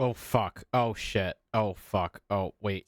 Oh, fuck. Oh, shit. Oh, fuck. Oh, wait.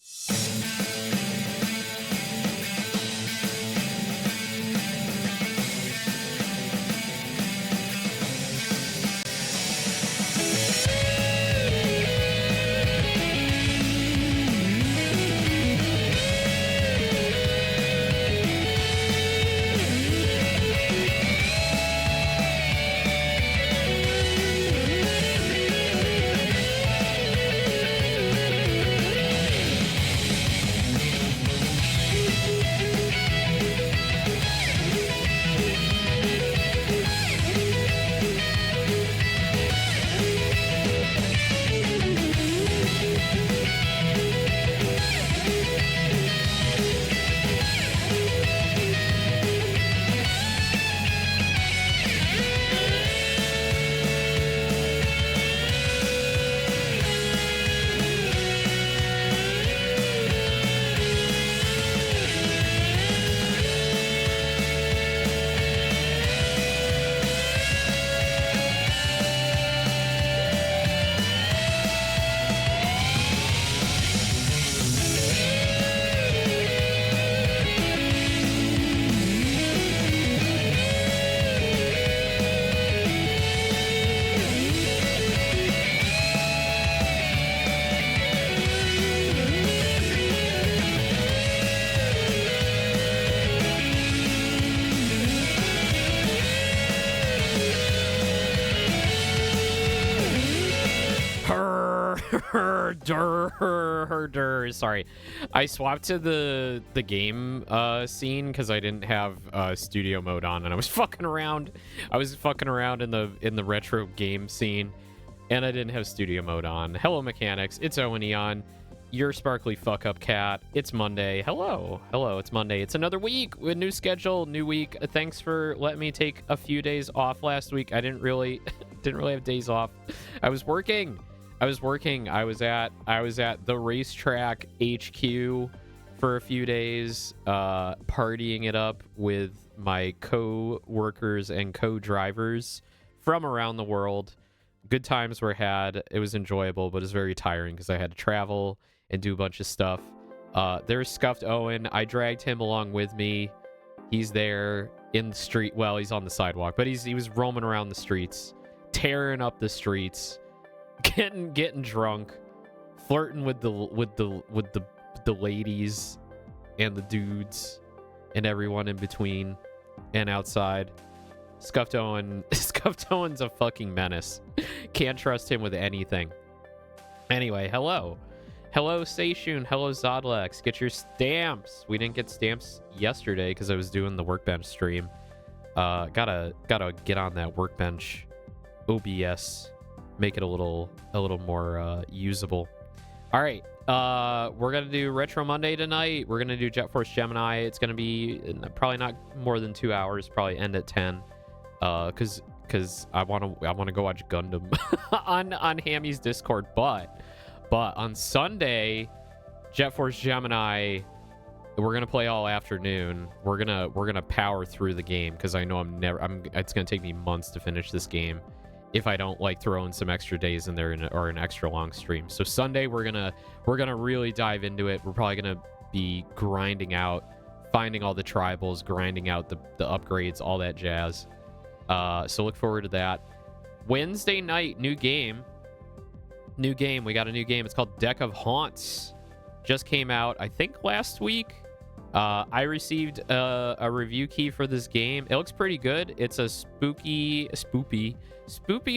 Sorry, I swapped to the game scene because I didn't have studio mode on, and I was fucking around. I was fucking around in the retro game scene, and I didn't have studio mode on. Hello, mechanics. It's Owen Aeon. Your sparkly fuck up cat. It's Monday. Hello, it's Monday. It's another week with new schedule, new week. Thanks for letting me take a few days off last week. I didn't really have days off. I was working. I was at the racetrack HQ for a few days, partying it up with my co-workers and co-drivers from around the world. Good times were had. It was enjoyable, but it was very tiring because I had to travel and do a bunch of stuff. There's Scuffed Owen. I dragged him along with me. He's there in the street. Well, he's on the sidewalk, but he was roaming around the streets, tearing up the streets. Getting drunk, flirting with the ladies and the dudes and everyone in between and outside. Scuffed Owen's a fucking menace. Can't trust him with anything. Anyway, hello Seishun, hello Zodlex. Get your stamps. We didn't get stamps yesterday because I was doing the Workbench stream. Gotta get on that Workbench OBS. Make it a little more usable. All right, we're gonna do Retro Monday tonight. We're gonna do Jet Force Gemini. It's gonna be probably not more than 2 hours. Probably end at 10. Cause I wanna go watch Gundam on Hammy's Discord. But on Sunday, Jet Force Gemini, we're gonna play all afternoon. We're gonna power through the game because I know it's gonna take me months to finish this game if I don't like throw in some extra days in there or an extra long stream. So Sunday we're gonna really dive into it. We're probably gonna be grinding out, finding all the tribals, grinding out the upgrades, all that jazz. So look forward to that. Wednesday night, new game. We got a new game. It's called Deck of Haunts. Just came out, I think, last week. I received a review key for this game. It looks pretty good. It's a spoopy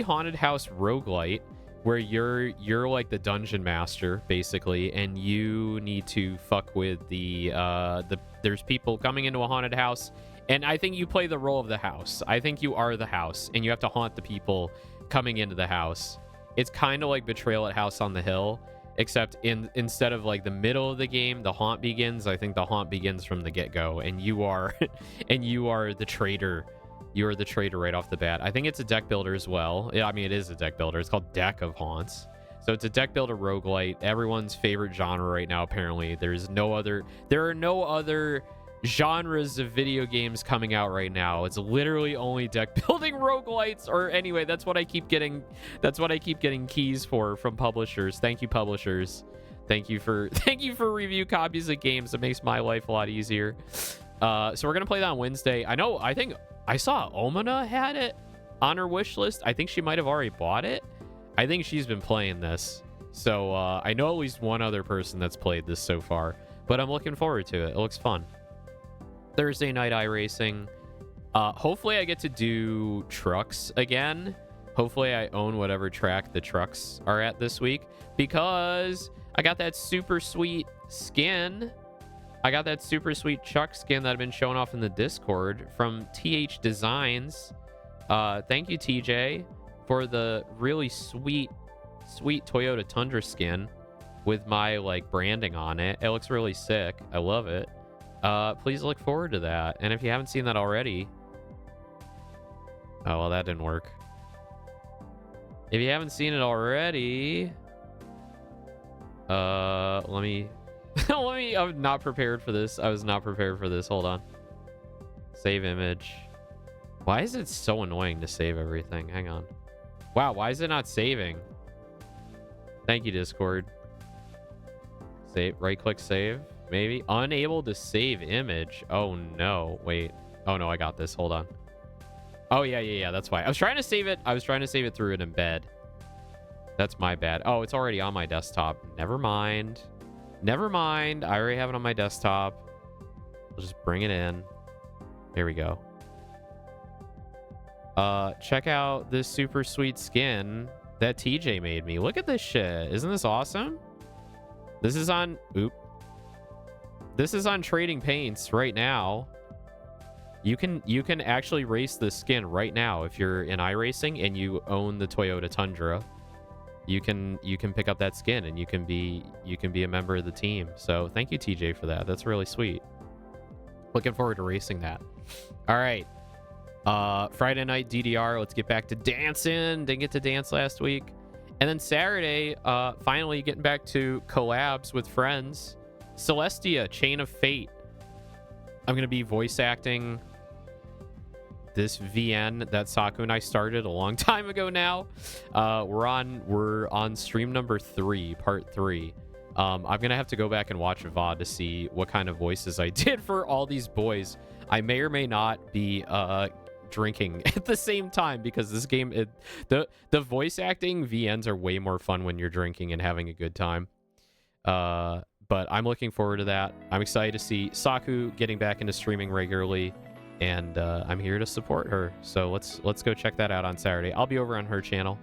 haunted house roguelite where you're like the dungeon master basically, and you need to fuck with there's people coming into a haunted house, and I think you play the role of the house. I think you are the house, and you have to haunt the people coming into the house. It's kind of like Betrayal at House on the Hill, except instead of like the middle of the game, the haunt begins. I think the haunt begins from the get-go, and you are the traitor. You're the traitor right off the bat. I think it's a deck builder as well. Yeah, I mean, it is a deck builder. It's called Deck of Haunts. So it's a deck builder roguelite. Everyone's favorite genre right now, apparently. There are no other genres of video games coming out right now. It's literally only deck building roguelites, or anyway, that's what I keep getting keys for from publishers. Thank you, publishers. Thank you for review copies of games. It makes my life a lot easier. So we're gonna play that on Wednesday. I think I saw Omina had it on her wish list. I think she might have already bought it. I think she's been playing this. So I know at least one other person that's played this so far, but I'm looking forward to it. It looks fun. Thursday night iRacing. Hopefully I get to do trucks again. Hopefully I own whatever track the trucks are at this week, because I got that super sweet skin. I got that super sweet truck skin that I've been showing off in the Discord from TH Designs. Thank you, TJ, for the really sweet Toyota Tundra skin with my like branding on it. It looks really sick. I love it. Please look forward to that. And if you haven't seen that already... Oh, well, that didn't work. If you haven't seen it already... let me... I'm not prepared for this. I was not prepared for this. Hold on. Save image. Why is it so annoying to save everything? Hang on. Wow, why is it not saving? Thank you, Discord. Save. Right-click save. Maybe. Unable to save image. Oh, no. Wait. Oh, no, I got this. Hold on. Oh, yeah. That's fine. I was trying to save it. I was trying to save it through an embed. That's my bad. Oh, it's already on my desktop. Never mind. Never mind. I already have it on my desktop. I'll just bring it in. There we go. Check out this super sweet skin that TJ made me. Look at this shit. Isn't this awesome? This is on... Oop. This is on Trading Paints right now. You can actually race the skin right now if you're in iRacing and you own the Toyota Tundra. You can pick up that skin and you can be a member of the team. So thank you, TJ, for that. That's really sweet. Looking forward to racing that. All right. Friday night DDR. Let's get back to dancing. Didn't get to dance last week. And then Saturday, finally getting back to collabs with friends. Celestia, Chain of Fate. I'm going to be voice acting this VN that Saku and I started a long time ago now. We're on stream number 3, part 3. I'm going to have to go back and watch a VOD to see what kind of voices I did for all these boys. I may or may not be drinking at the same time, because this game, the voice acting VNs are way more fun when you're drinking and having a good time. But I'm looking forward to that. I'm excited to see Saku getting back into streaming regularly, and I'm here to support her. So let's go check that out on Saturday. I'll be over on her channel.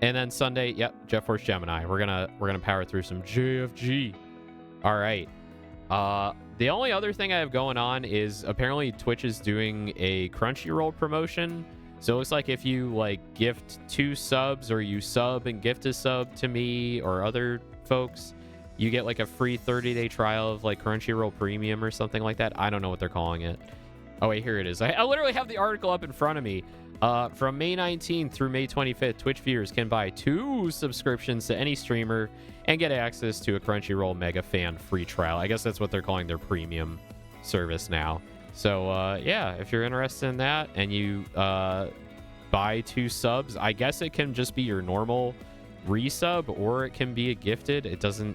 And then Sunday, yep, Force Gemini. We're gonna power through some JFG. All right. The only other thing I have going on is apparently Twitch is doing a Crunchyroll promotion. So it looks like if you like gift 2 subs, or you sub and gift a sub to me or other folks, you get like a free 30-day trial of like Crunchyroll Premium or something like that. I don't know what they're calling it. Oh wait, here it is. I literally have the article up in front of me. From May 19th through May 25th, Twitch viewers can buy 2 subscriptions to any streamer and get access to a Crunchyroll Mega Fan free trial. I guess that's what they're calling their premium service now. So yeah, if you're interested in that and you buy 2 subs, I guess it can just be your normal resub, or it can be a gifted.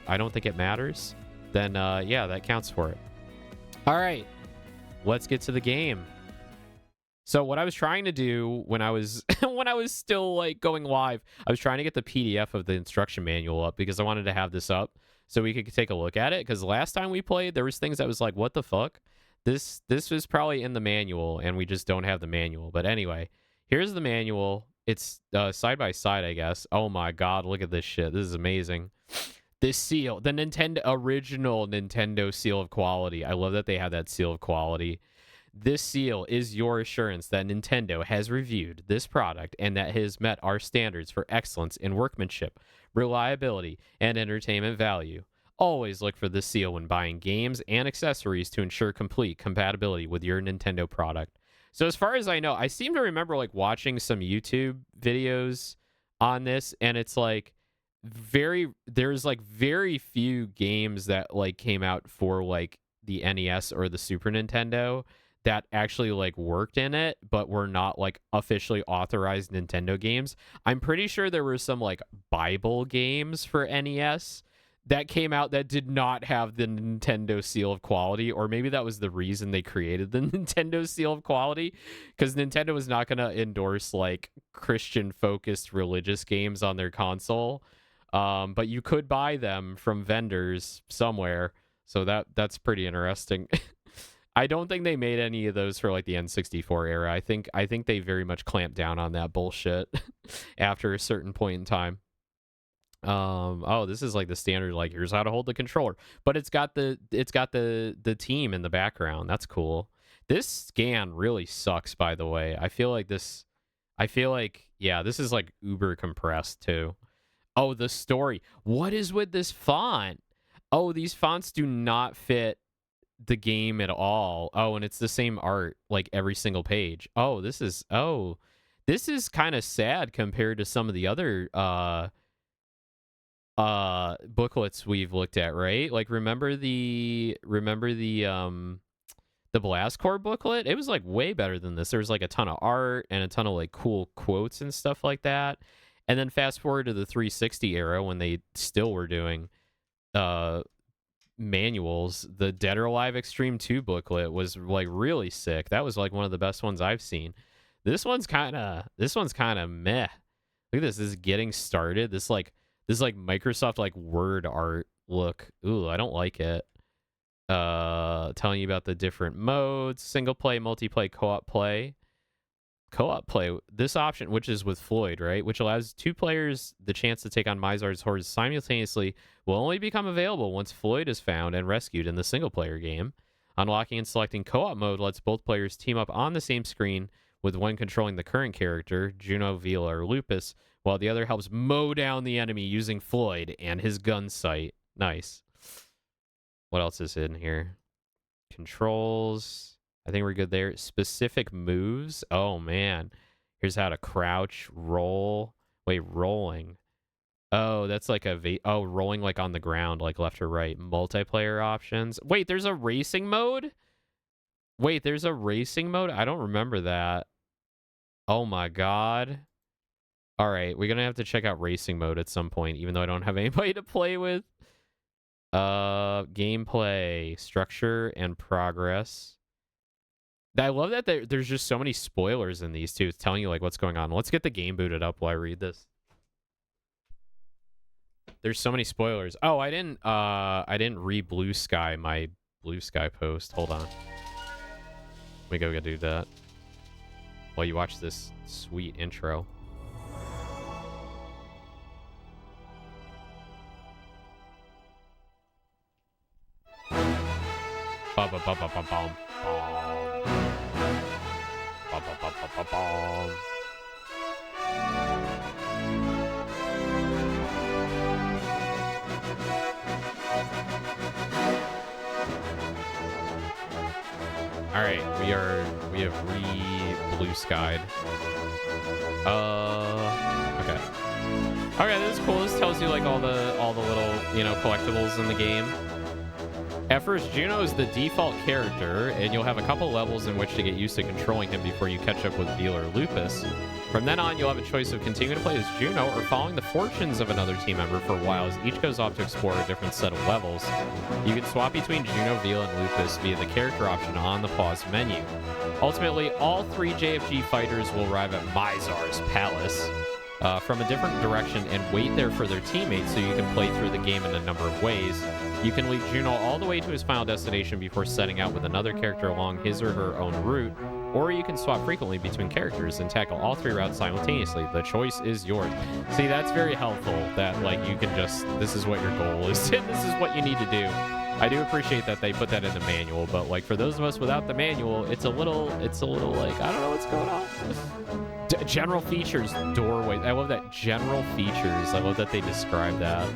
I don't think it matters. Then yeah, that counts for it. All right, let's get to the game. So what I was trying to do when I was still like going live, I was trying to get the PDF of the instruction manual up, because I wanted to have this up so we could take a look at it. Because last time we played, there was things that was like, what the fuck? This was probably in the manual, and we just don't have the manual. But anyway, here's the manual. It's side by side, I guess. Oh my god, look at this shit. This is amazing. This seal, the original Nintendo seal of quality. I love that they have that seal of quality. This seal is your assurance that Nintendo has reviewed this product and that it has met our standards for excellence in workmanship, reliability, and entertainment value. Always look for this seal when buying games and accessories to ensure complete compatibility with your Nintendo product. So as far as I know, I seem to remember like watching some YouTube videos on this, and it's like there's like very few games that like came out for like the NES or the Super Nintendo that actually like worked in it, but were not like officially authorized Nintendo games. I'm pretty sure there were some like Bible games for NES that came out that did not have the Nintendo seal of quality, or maybe that was the reason they created the Nintendo seal of quality, because Nintendo was not going to endorse like Christian focused religious games on their console. But you could buy them from vendors somewhere, so that's pretty interesting. I don't think they made any of those for like the N64 era. I think they very much clamped down on that bullshit after a certain point in time. Oh, this is like the standard, like here's how to hold the controller, but it's got the team in the background. That's cool. This scan really sucks, by the way. I feel like yeah, this is like uber compressed too. Oh, the story. What is with this font? Oh, these fonts do not fit the game at all. Oh, and it's the same art like every single page. Oh, this is kind of sad compared to some of the other booklets we've looked at, right? Like remember the Blast Corps booklet? It was like way better than this. There was like a ton of art and a ton of like cool quotes and stuff like that. And then fast forward to the 360 era when they still were doing manuals. The Dead or Alive Extreme 2 booklet was like really sick. That was like one of the best ones I've seen. This one's kind of meh. Look at this. This is getting started. This Microsoft like word art look. Ooh, I don't like it. Telling you about the different modes: single play, multiplayer, co-op play. Co-op play, this option, which is with Floyd, right, which allows two players the chance to take on Mizar's hordes simultaneously, will only become available once Floyd is found and rescued in the single-player game. Unlocking and selecting co-op mode lets both players team up on the same screen, with one controlling the current character, Juno, Vila, or Lupus, while the other helps mow down the enemy using Floyd and his gun sight. Nice. What else is in here? Controls. I think we're good there. Specific moves. Oh, man. Here's how to crouch, roll. Wait, rolling. Oh, that's like rolling like on the ground, like left or right. Multiplayer options. Wait, there's a racing mode? I don't remember that. Oh, my God. All right, we're going to have to check out racing mode at some point, even though I don't have anybody to play with. Gameplay, structure, and progress. I love that there's just so many spoilers in these too. It's telling you like what's going on. Let's get the game booted up while I read this. There's so many spoilers. Oh, I didn't re-blue sky my blue sky post. Hold on. We go do that while you watch this sweet intro. Ba ba ba ba ba bum. All right, we have blue skied. Okay. Okay, this is cool. This tells you like all the little, you know, collectibles in the game. At first, Juno is the default character, and you'll have a couple levels in which to get used to controlling him before you catch up with Vila or Lupus. From then on, you'll have a choice of continuing to play as Juno or following the fortunes of another team member for a while as each goes off to explore a different set of levels. You can swap between Juno, Vila, and Lupus via the character option on the pause menu. Ultimately, all three JFG fighters will arrive at Mizar's palace from a different direction and wait there for their teammates so you can play through the game in a number of ways. You can lead Juno all the way to his final destination before setting out with another character along his or her own route, or you can swap frequently between characters and tackle all three routes simultaneously. The choice is yours. See, that's very helpful that like you can just, this is what your goal is and this is what you need to do. I do appreciate that they put that in the manual, but like for those of us without the manual, it's a little like, I don't know what's going on. General features, doorway. I love that. General features. I love that they describe that.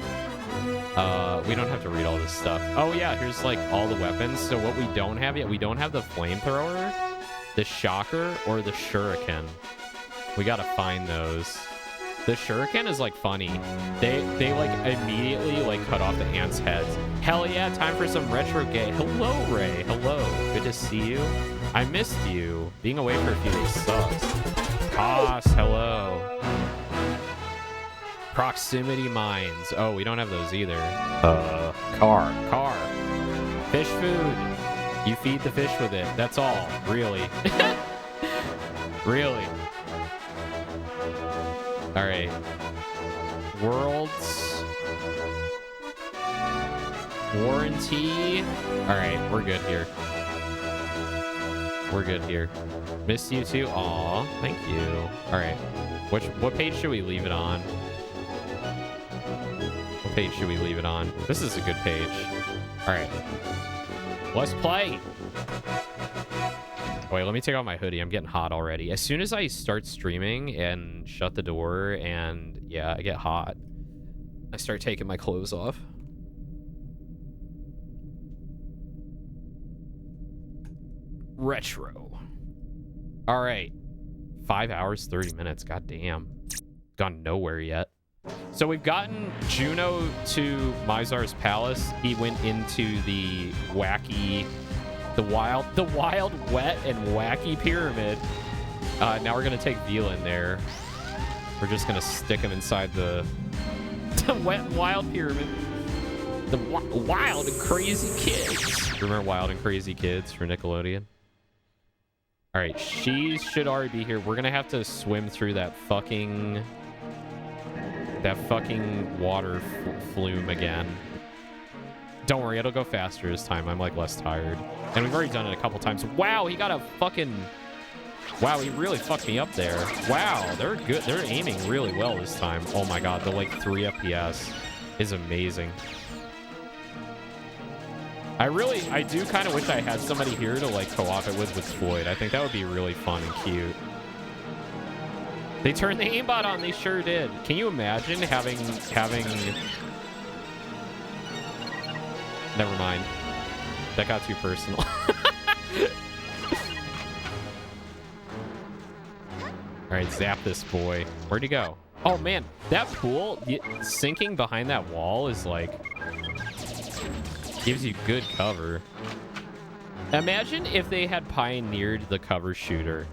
We don't have to read all this stuff. Oh yeah, here's like all the weapons. So what we don't have yet, we don't have the flamethrower, the shocker, or the shuriken. We gotta find those. The shuriken is like funny. They like immediately like cut off the ants' heads. Hell yeah, time for some retro gay. Hello, Ray. Hello. Good to see you. I missed you. Being away for a few days sucks. Koss, hello. Proximity mines. Oh, we don't have those either. Car. Fish food. You feed the fish with it. That's all. Really. Really. All right. Worlds. Warranty. All right, we're good here. We're good here. Missed you too. Aw, thank you. All right. What page should we leave it on? What page should we leave it on? This is a good page. All right. Let's play. Wait, let me take off my hoodie. I'm getting hot already. As soon as I start streaming and shut the door and, yeah, I get hot, I start taking my clothes off. Retro. All right. 5 hours, 30 minutes. God damn. Gone nowhere yet. So we've gotten Juno to Mizar's palace. He went into the wacky... The wild, wet, and wacky pyramid. Now we're gonna take Velan there. We're just gonna stick him inside the wet and wild pyramid. The wild and crazy kids. Remember Wild and Crazy Kids for Nickelodeon? All right, she should already be here. We're gonna have to swim through that fucking water flume again. Don't worry, it'll go faster this time. I'm like less tired. And we've already done it a couple times. Wow, he got a fucking... Wow, he really fucked me up there. Wow, they're good. They're aiming really well this time. Oh my god, the like 3 FPS is amazing. I do kind of wish I had somebody here to like co-op it with Floyd. I think that would be really fun and cute. They turned the aimbot on. They sure did. Can you imagine having... Never mind. That got too personal. All right, zap this boy. Where'd he go? Oh, man. That pool, sinking behind that wall is like... Gives you good cover. Imagine if they had pioneered the cover shooter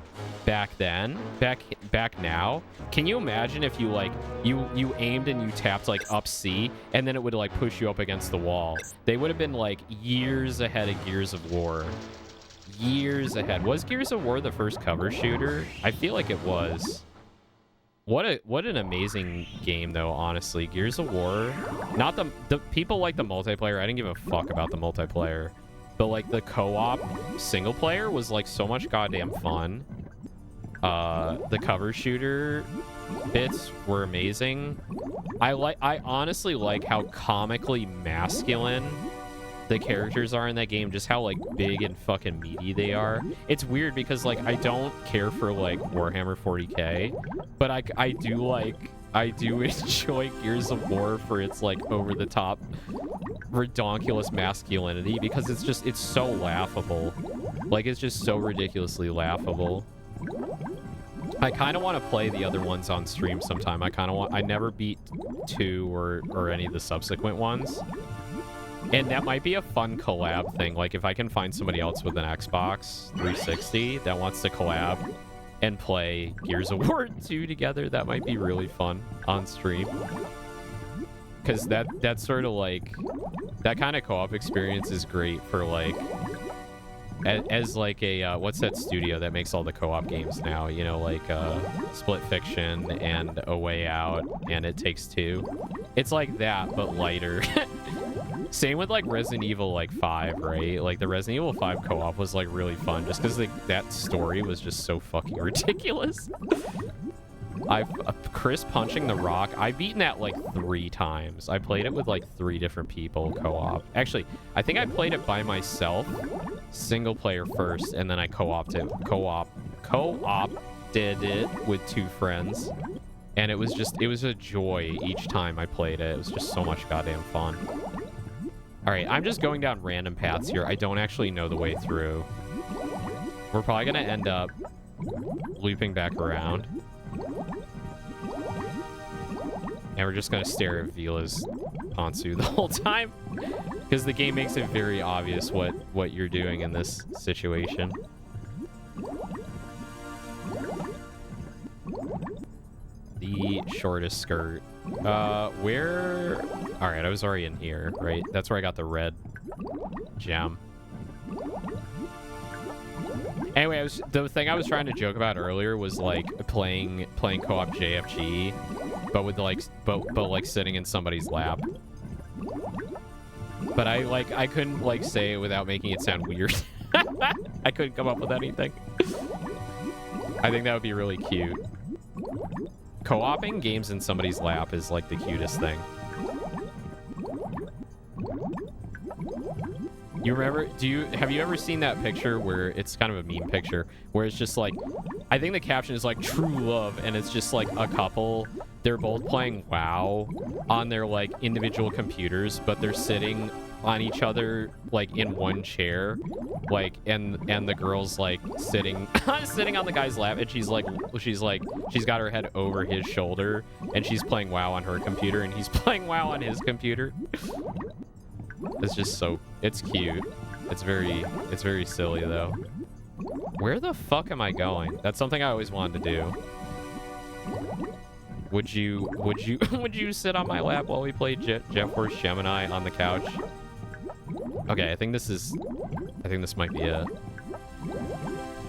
back then, back now. Can you imagine if you like you aimed and you tapped like up C and then it would like push you up against the wall? They would have been like years ahead of Gears of War. Years ahead. Was Gears of War the first cover shooter? I feel like it was. What an amazing game though, honestly. Gears of War. Not the people like the multiplayer. I didn't give a fuck about the multiplayer. But like the co-op single player was like so much goddamn fun. The cover shooter bits were amazing. I honestly like how comically masculine the characters are in that game, just how like big and fucking meaty they are. It's weird because like I don't care for like Warhammer 40k, but I do enjoy Gears of War for its like over the top redonkulous masculinity, because it's so laughable. Like it's just so ridiculously laughable. I kind of want to play the other ones on stream sometime. I never beat 2 or any of the subsequent ones. And that might be a fun collab thing. Like if I can find somebody else with an Xbox 360 that wants to collab and play Gears of War 2 together, that might be really fun on stream. Because that's sort of like, that kind of co-op experience is great for like, as like a, what's that studio that makes all the co-op games now? You know, like Split Fiction and A Way Out and It Takes Two. It's like that, but lighter. Same with like Resident Evil like 5, right? Like the Resident Evil 5 co-op was like really fun just because that story was just so fucking ridiculous. Chris punching the rock. I've beaten that like 3 times. I played it with like 3 different people co-op. Actually, I think I played it by myself, single player first, and then I co-opted it with 2 friends. And it was a joy each time I played it. It was just so much goddamn fun. All right, I'm just going down random paths here. I don't actually know the way through. We're probably gonna end up looping back around. And we're just gonna stare at Vila's Ponsu the whole time. Because the game makes it very obvious what you're doing in this situation. The shortest skirt. Where... Alright, I was already in here, right? That's where I got the red gem. Anyway, the thing I was trying to joke about earlier was like playing co-op JFG, but with like like sitting in somebody's lap. But I couldn't like say it without making it sound weird. I couldn't come up with anything. I think that would be really cute. Co-oping games in somebody's lap is like the cutest thing. You remember, have you ever seen that picture where it's kind of a meme picture where it's just like, I think the caption is like true love, and it's just like a couple, they're both playing WoW on their like individual computers, but they're sitting on each other like in one chair, like, and the girl's like sitting on the guy's lap, and she's got her head over his shoulder, and she's playing WoW on her computer, and he's playing WoW on his computer. It's just so, it's cute. It's very silly though. Where the fuck am I going? That's something I always wanted to do. Would you sit on my lap while we play Force Gemini on the couch? Okay, I think this might be it.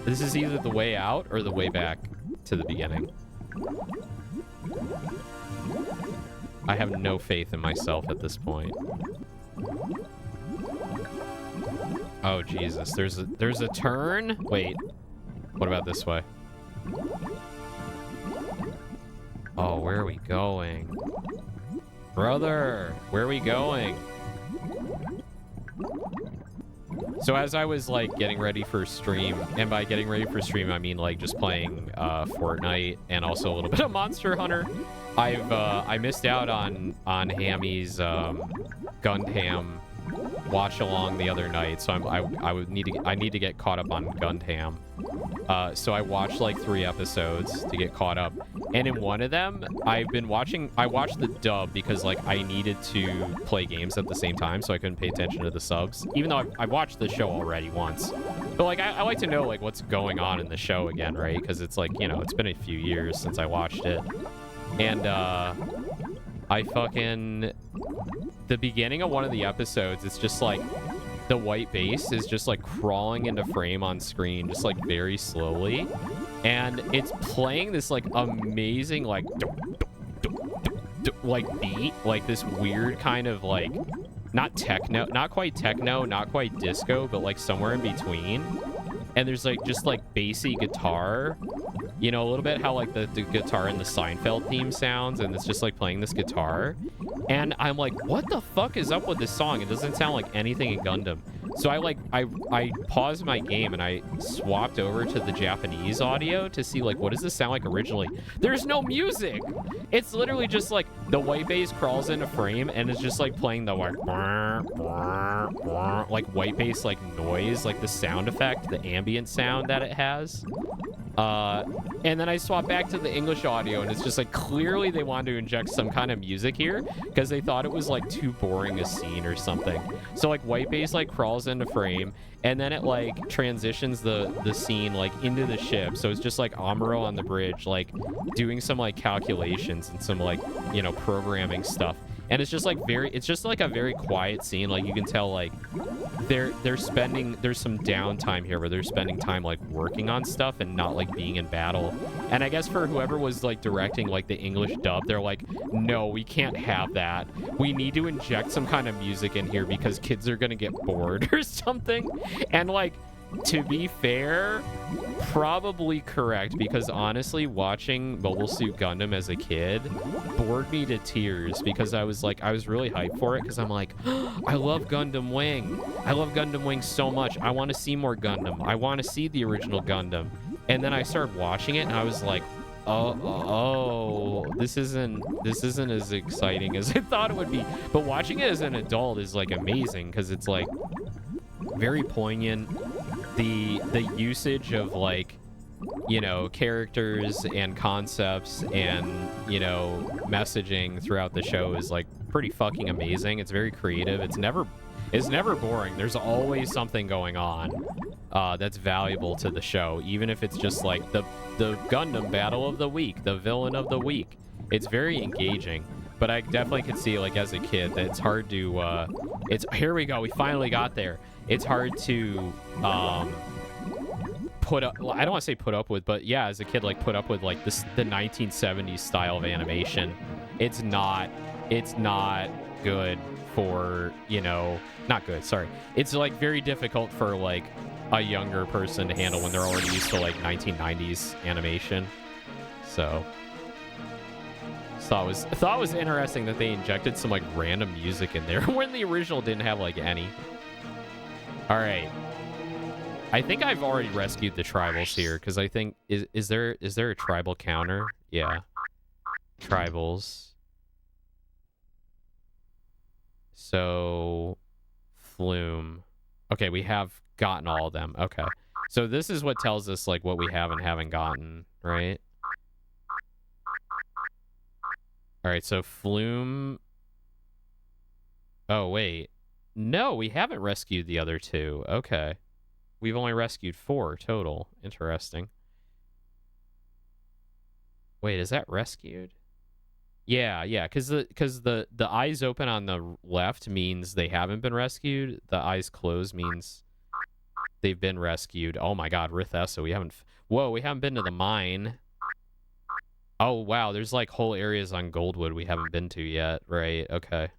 This is either the way out or the way back to the beginning. I have no faith in myself at this point. Oh Jesus, there's a turn? Wait. What about this way? Oh, where are we going? Brother, where are we going? So as I was like getting ready for stream, and by getting ready for stream I mean like just playing Fortnite and also a little bit of Monster Hunter, I missed out on Hammy's Gundam watch along the other night, so I need to get caught up on Gundam. So I watched like 3 episodes to get caught up, and in one of them I watched the dub because like I needed to play games at the same time, so I couldn't pay attention to the subs, even though I watched the show already once. But like I like to know like what's going on in the show again, right? Because it's like, you know, it's been a few years since I watched it. And the beginning of one of the episodes, it's just like the white base is just like crawling into frame on screen, just like very slowly, and it's playing this like amazing like like beat, like this weird kind of like not quite techno, not quite disco, but like somewhere in between. And there's like just like bassy guitar, you know, a little bit how like the guitar in the Seinfeld theme sounds, and it's just like playing this guitar. And I'm like, what the fuck is up with this song? It doesn't sound like anything in Gundam. So I paused my game and I swapped over to the Japanese audio to see like, what does this sound like originally? There's no music. It's literally just like the white bass crawls into frame and it's just like playing the like white bass like noise, like the sound effect, the ambient sound that it has. And then I swapped back to the English audio, and it's just like clearly they wanted to inject some kind of music here because they thought it was like too boring a scene or something. So like white bass like crawls into frame, and then it like transitions the scene like into the ship. So it's just like Amuro on the bridge like doing some like calculations and some like, you know, programming stuff. And it's just like it's just like a very quiet scene. Like you can tell like there's some downtime here where they're spending time like working on stuff and not like being in battle. And I guess for whoever was like directing like the English dub, they're like, no, we can't have that. We need to inject some kind of music in here because kids are gonna get bored or something. And like, to be fair, probably correct, because honestly watching Mobile Suit Gundam as a kid bored me to tears because I was really hyped for it because I'm like, oh, I love Gundam Wing. I love Gundam Wing so much. I want to see more Gundam. I want to see the original Gundam. And then I started watching it and I was like, oh, this isn't as exciting as I thought it would be. But watching it as an adult is like amazing because it's like very poignant. The usage of like you know, characters and concepts and, you know, messaging throughout the show is like pretty fucking amazing. It's very creative. It's never boring. There's always something going on that's valuable to the show, even if it's just like the Gundam battle of the week, the villain of the week. It's very engaging. But I definitely could see, like, as a kid, that it's hard to, here we go, we finally got there. It's hard to, put up, I don't want to say put up with, but yeah, as a kid, like, put up with, like, the 1970s style of animation. It's not good for, you know, not good, sorry. It's, like, very difficult for, like, a younger person to handle when they're already used to, like, 1990s animation. So... thought it was interesting that they injected some like random music in there when the original didn't have like any. All right, I think I've already rescued the tribals here because I think is there a tribal counter? Yeah, tribals. So Flume. Okay, we have gotten all of them. Okay, so this is what tells us like what we have and haven't gotten, right? All right, so Flume... Oh, wait. No, we haven't rescued the other two. Okay. We've only rescued 4 total. Interesting. Wait, is that rescued? Yeah, because the eyes open on the left means they haven't been rescued. The eyes closed means they've been rescued. Oh my god, Rithessa, we haven't... Whoa, we haven't been to the mine. Oh, wow, there's, like, whole areas on Goldwood we haven't been to yet. Right, okay.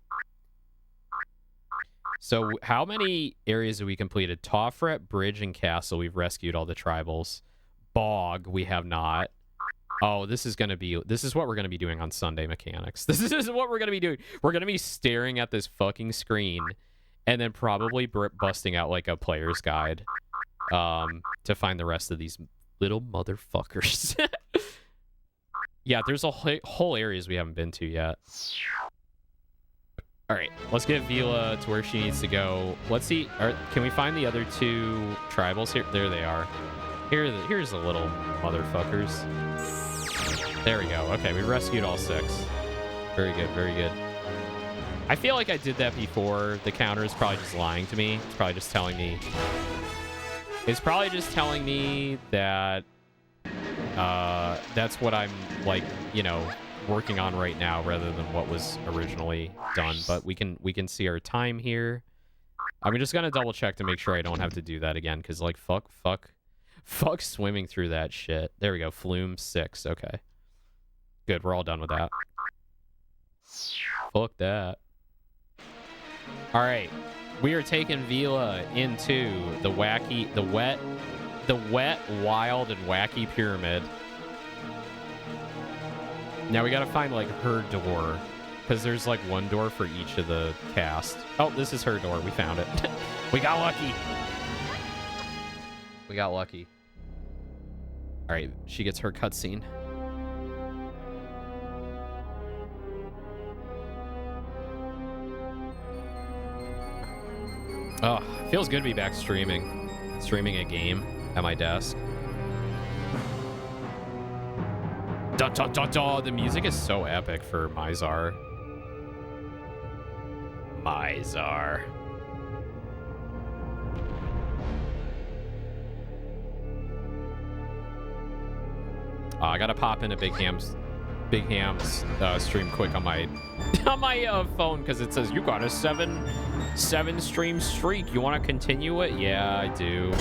So, how many areas have we completed? Tawfret, Bridge, and Castle, we've rescued all the tribals. Bog, we have not. Oh, this is what we're going to be doing on Sunday Mechanics. This is what we're going to be doing. We're going to be staring at this fucking screen and then probably busting out, like, a player's guide to find the rest of these little motherfuckers. Yeah, there's a whole areas we haven't been to yet. All right, let's get Vila to where she needs to go. Let's see. Can we find the other 2 tribals here? There they are. Here's the little motherfuckers. There we go. Okay, we rescued all 6. Very good, very good. I feel like I did that before. The counter is probably just lying to me. It's probably just telling me. It's probably just telling me that. That's what I'm, like, you know, working on right now rather than what was originally done. But we can see our time here. I'm just gonna double check to make sure I don't have to do that again, because, like, fuck swimming through that shit. There we go. Flume 6. Okay. Good. We're all done with that. Fuck that. All right. We are taking Vila into the wet, wild, and wacky pyramid. Now we gotta find, like, her door, because there's, like, one door for each of the cast. Oh, this is her door. We found it. We got lucky. We got lucky. All right, she gets her cutscene. Oh, feels good to be back streaming a game at my desk. Dun, dun, dun, dun. The music is so epic for Mizar. I gotta pop into Big Ham's stream quick on my phone, because it says you got a 7 stream streak. You want to continue it? Yeah, I do.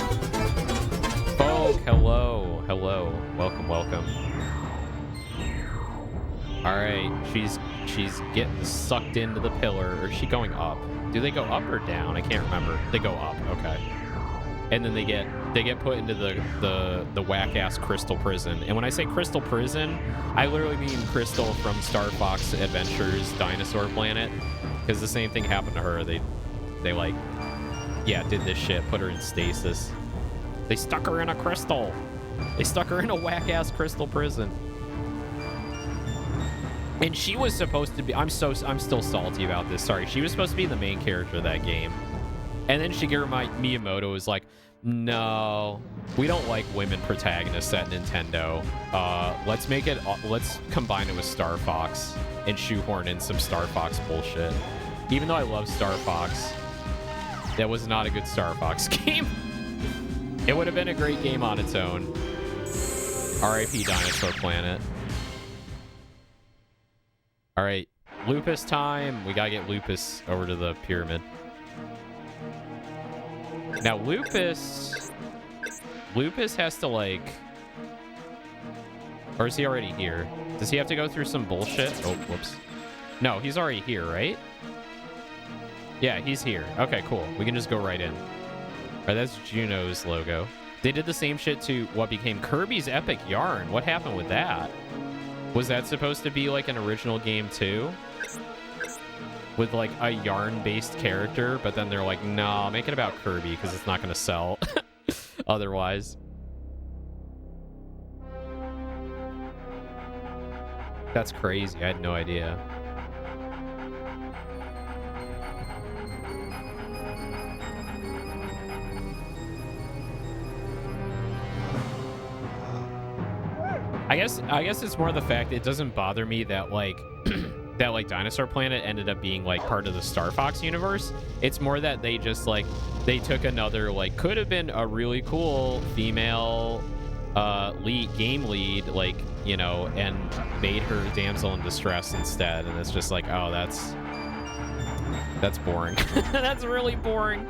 Folk, hello, welcome. All right, she's getting sucked into the pillar. Or is she going up? Do they go up or down? I can't remember. They go up. Okay. And then they get put into the whack-ass Crystal Prison. And when I say Crystal Prison, I literally mean Crystal from Star Fox Adventures Dinosaur Planet, because the same thing happened to her. They like, yeah, did this shit, put her in stasis. They stuck her in a crystal. They stuck her in a whack-ass Crystal Prison. And she was supposed to be, I'm still salty about this. Sorry, she was supposed to be the main character of that game. And then Shigeru Miyamoto was like, No, we don't like women protagonists at Nintendo. Let's make it. Let's combine it with Star Fox and shoehorn in some Star Fox bullshit. Even though I love Star Fox, that was not a good Star Fox game. It would have been a great game on its own. R.I.P. Dinosaur Planet. All right, Lupus time. We gotta get Lupus over to the pyramid. Now, Lupus has to, like... Or is he already here? Does he have to go through some bullshit? Oh, whoops. No, he's already here, right? Yeah, he's here. Okay, cool. We can just go right in. All right, that's Juno's logo. They did the same shit to what became Kirby's Epic Yarn. What happened with that? Was that supposed to be, like, an original game, too? With, like, a yarn-based character, but then they're like, nah, make it about Kirby, because it's not going to sell otherwise. That's crazy. I had no idea. I guess it's more the fact it doesn't bother me that, like... that like Dinosaur Planet ended up being like part of the Star Fox universe. It's more that they just like they took another like could have been a really cool female game lead, like, you know, and made her damsel in distress instead, and it's just like, oh, that's boring. That's really boring.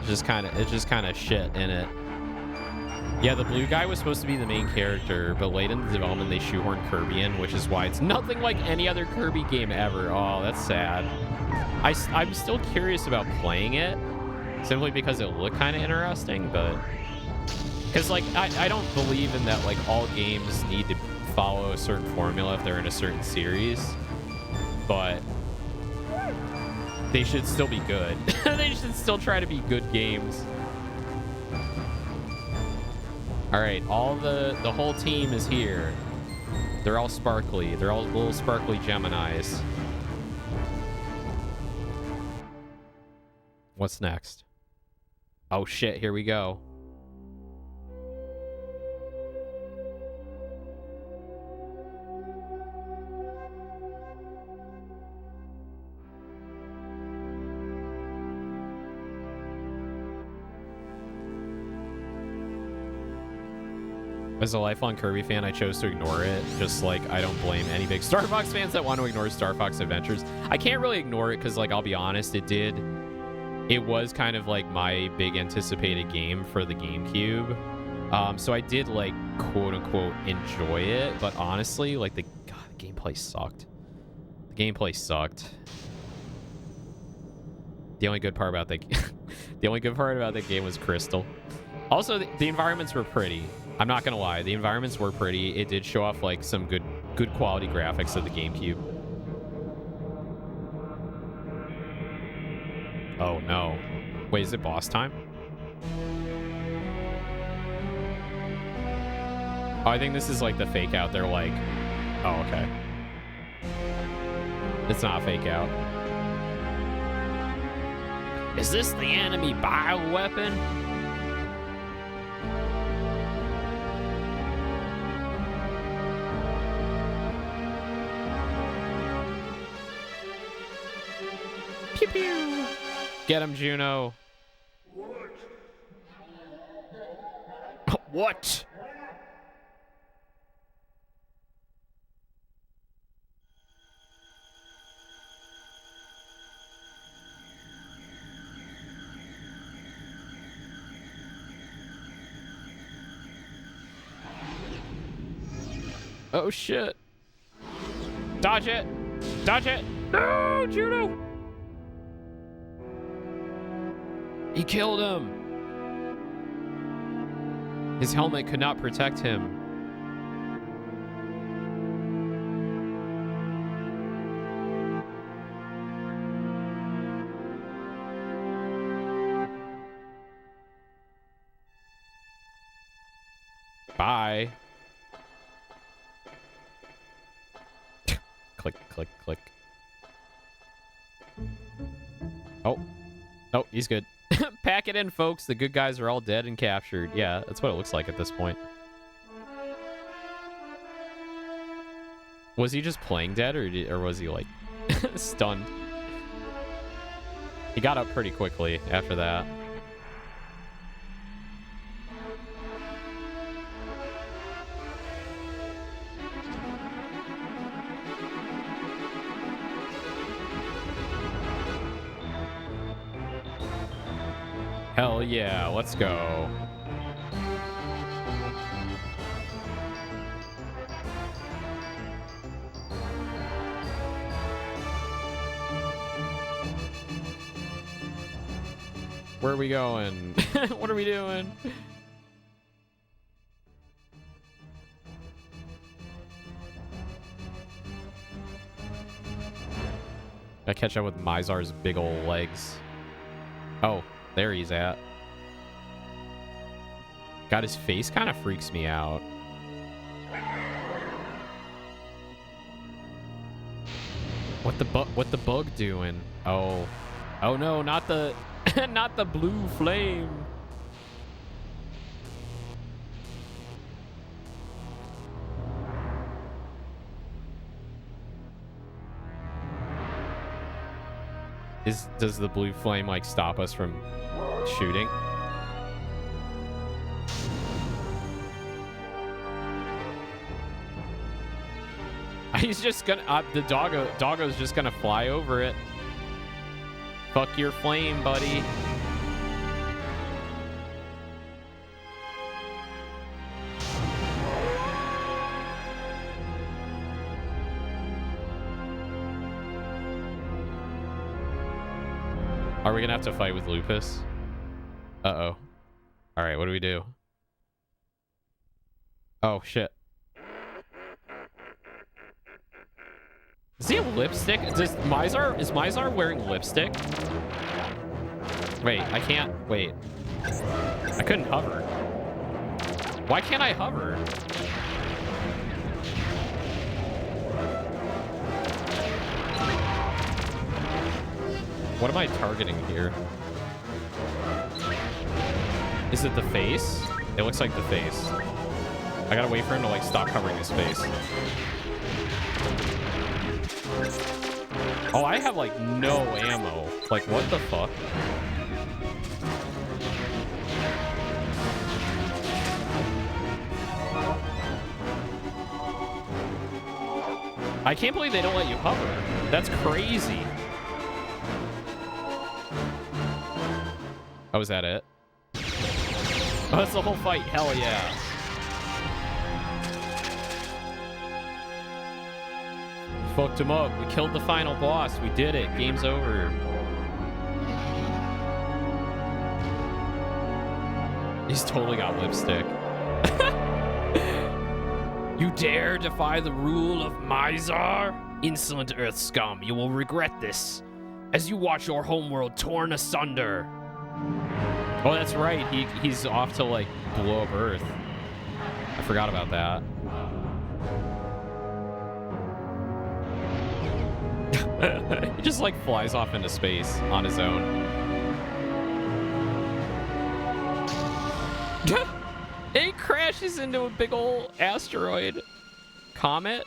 It's just kind of shit in it. Yeah, the blue guy was supposed to be the main character, but late in the development, they shoehorned Kirby in, which is why it's nothing like any other Kirby game ever. Oh, that's sad. I'm still curious about playing it, simply because it looked kind of interesting, but... Because, like, I don't believe in that, like, all games need to follow a certain formula if they're in a certain series, but they should still be good. They should still try to be good games. All right, the whole team is here. They're all sparkly. They're all little sparkly Geminis. What's next? Oh shit, here we go. As a lifelong Kirby fan, I chose to ignore it. Just like, I don't blame any big Star Fox fans that want to ignore Star Fox Adventures. I can't really ignore it because, like, I'll be honest, it was kind of like my big anticipated game for the GameCube. So I did, like, quote unquote enjoy it, but honestly, like, the gameplay sucked. The gameplay sucked. The only good part about the game was Crystal. Also, the environments were pretty. I'm not gonna lie, the environments were pretty. It did show off like some good quality graphics of the GameCube. Oh no. Wait, is it boss time? Oh, I think this is like the fake out. They're like, oh, okay. It's not a fake out. Is this the enemy bioweapon? Pew pew! Get him, Juno. What? Oh shit. Dodge it! Dodge it! No, Juno! He killed him! His helmet could not protect him. Bye. Click, click, click. Oh. Oh, he's good. Pack it in, folks. The good guys are all dead and captured. Yeah, that's what it looks like at this point. Was he just playing dead, or was he, like, stunned? He got up pretty quickly after that. Hell yeah, let's go. Where are we going? What are we doing? I catch up with Mizar's big old legs. Oh, there he's at. God, his face kind of freaks me out. What the bug doing? Oh. Oh no, not the not the blue flame. Does the blue flame like stop us from shooting? He's just gonna the doggo's just gonna fly over it. Fuck your flame, buddy. Are we gonna have to fight with Lupus? Uh-oh. All right, what do we do? Oh, shit. Does he have lipstick? Is Mizar wearing lipstick? Wait, I can't. Wait. I couldn't hover. Why can't I hover? What am I targeting here? Is it the face? It looks like the face. I gotta wait for him to like stop covering his face. Oh, I have like no ammo. Like, what the fuck? I can't believe they don't let you hover. That's crazy. Oh, is that it? Oh, that's the whole fight. Hell yeah. Fucked him up. We killed the final boss. We did it. Game's over. He's totally got lipstick. You dare defy the rule of Mizar? Insolent Earth scum, you will regret this as you watch your homeworld torn asunder. Oh, that's right. He's off to, like, blow up Earth. I forgot about that. He just, like, flies off into space on his own. He crashes into a big old asteroid. Comet?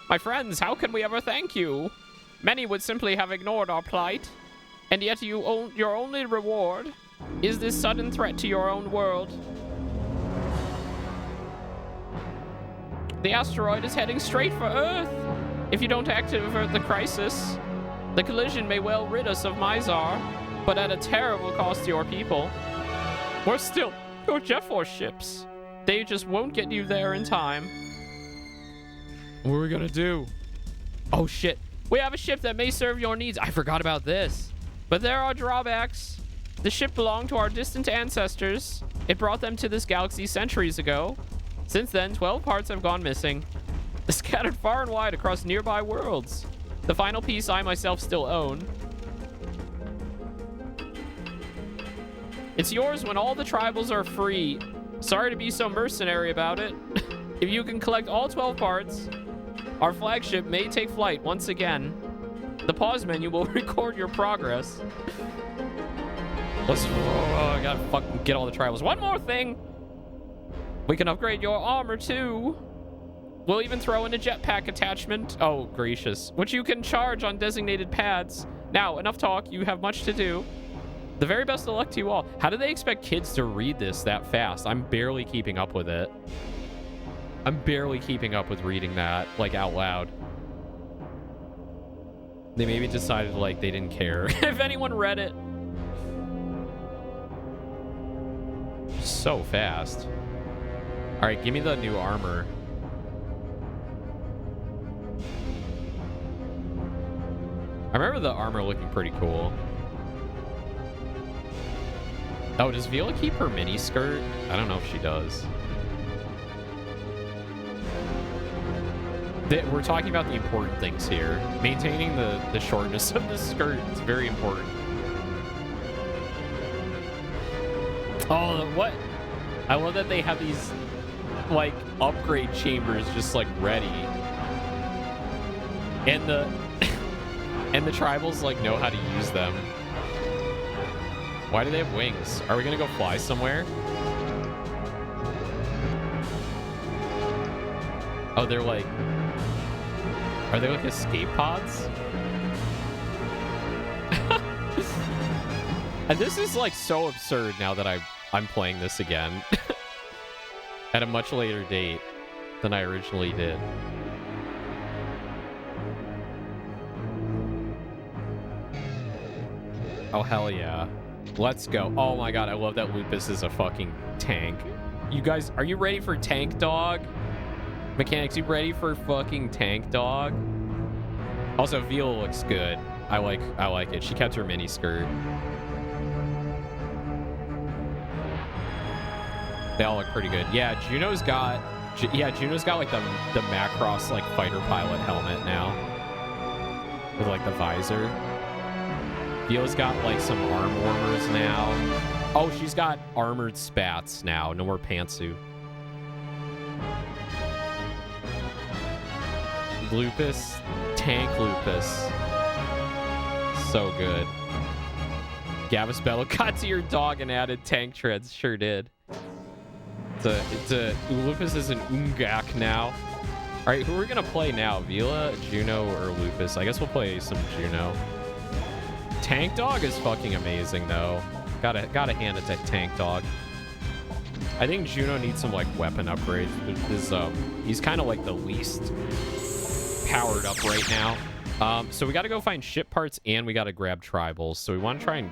My friends, how can we ever thank you? Many would simply have ignored our plight. And yet your only reward is this sudden threat to your own world. The asteroid is heading straight for Earth. If you don't act to avert the crisis, the collision may well rid us of Mizar, but at a terrible cost to your people. Worse still, your Jet Force ships. They just won't get you there in time. What are we gonna do? Oh shit. We have a ship that may serve your needs. I forgot about this. But there are drawbacks. The ship belonged to our distant ancestors. It brought them to this galaxy centuries ago. Since then, 12 parts have gone missing, scattered far and wide across nearby worlds. The final piece I myself still own. It's yours when all the tribals are free. Sorry to be so mercenary about it. If you can collect all 12 parts, our flagship may take flight once again. The pause menu will record your progress. I gotta fucking get all the tribals. One more thing. We can upgrade your armor too. We'll even throw in a jetpack attachment. Oh, gracious. Which you can charge on designated pads. Now, enough talk. You have much to do. The very best of luck to you all. How do they expect kids to read this that fast? I'm barely keeping up with it. I'm barely keeping up with reading that, like, out loud. They maybe decided, like, they didn't care if anyone read it. So fast. All right, give me the new armor. I remember the armor looking pretty cool. Oh, does Viola keep her mini skirt? I don't know if she does. We're talking about the important things here. Maintaining the shortness of the skirt is very important. Oh, what? I love that they have these, like, upgrade chambers just, like, ready. And the... and the tribals, like, know how to use them. Why do they have wings? Are we gonna go fly somewhere? Oh, they're like... Are they like escape pods? And this is like so absurd now that I'm playing this again. At a much later date than I originally did. Oh, hell yeah. Let's go. Oh my god, I love that Lupus is a fucking tank. You guys, are you ready for Tank Dog? Mechanics, you ready for fucking Tank Dog? Also, Viola looks good. I like it. She kept her mini skirt. They all look pretty good. Yeah, Juno's got like the Macross like fighter pilot helmet now. With like the visor. Viola's got like some arm warmers now. Oh, she's got armored spats now. No more pantsuit. Lupus, tank Lupus. So good. Gavis Bello got to your dog and added tank treads. Sure did. Lupus is an Ungak now. All right, who are we gonna play now? Viola, Juno, or Lupus? I guess we'll play some Juno. Tank Dog is fucking amazing though. Gotta hand it to Tank Dog. I think Juno needs some like weapon upgrades. He's kind of like the least powered up right now. So we got to go find ship parts and we got to grab tribals. So we want to try and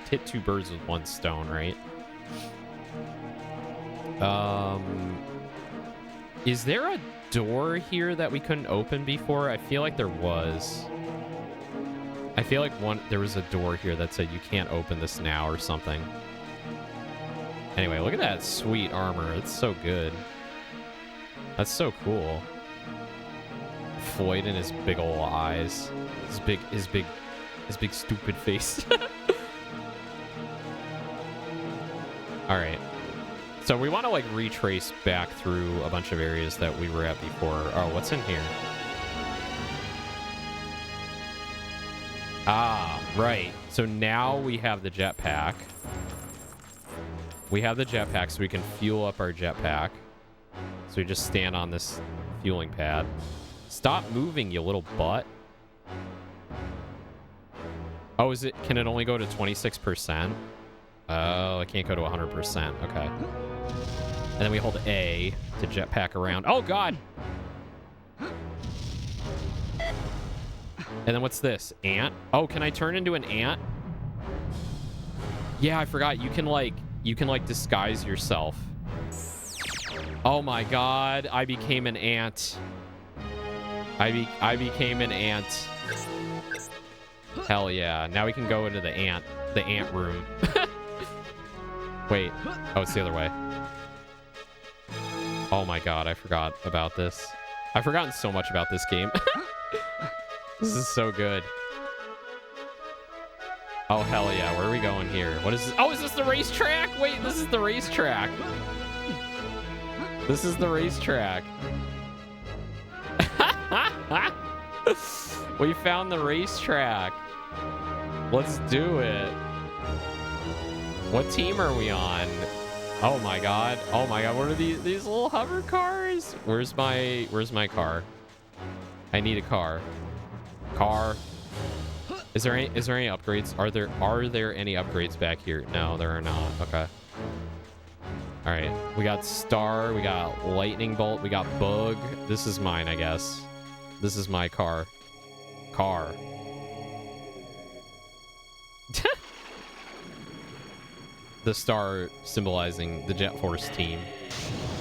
hit two birds with one stone, right? Is there a door here that we couldn't open before? I feel like there was. I feel like there was a door here that said you can't open this now or something. Anyway, look at that sweet armor. It's so good. That's so cool. Floyd and his big ol' eyes. His big stupid face. All right. So we want to like retrace back through a bunch of areas that we were at before. Oh, what's in here? Ah, right. So now we have the jetpack. We have the jetpack so we can fuel up our jetpack. So we just stand on this fueling pad. Stop moving, you little butt. Oh, can it only go to 26%? Oh, it can't go to 100%. Okay. And then we hold A to jetpack around. Oh, God. And then what's this? Ant? Oh, can I turn into an ant? Yeah, I forgot. You can like disguise yourself. Oh my god, I became an ant. I became an ant. Hell yeah. Now we can go into the ant room. Wait. Oh, it's the other way. Oh my god, I forgot about this. I've forgotten so much about this game. This is so good. Oh, hell yeah. Where are we going here? What is this? Oh, is this the racetrack? Wait, this is the racetrack. This is the racetrack. We found the racetrack. Let's do it. What team are we on? Oh my god. Oh my god. What are these little hover cars? Where's my car? I need a car. Car. Is there any upgrades? Are there any upgrades back here? No, there are not. Okay. All right. We got star, we got lightning bolt, we got bug. This is mine, I guess. This is my car. Car. The star symbolizing the Jet Force team.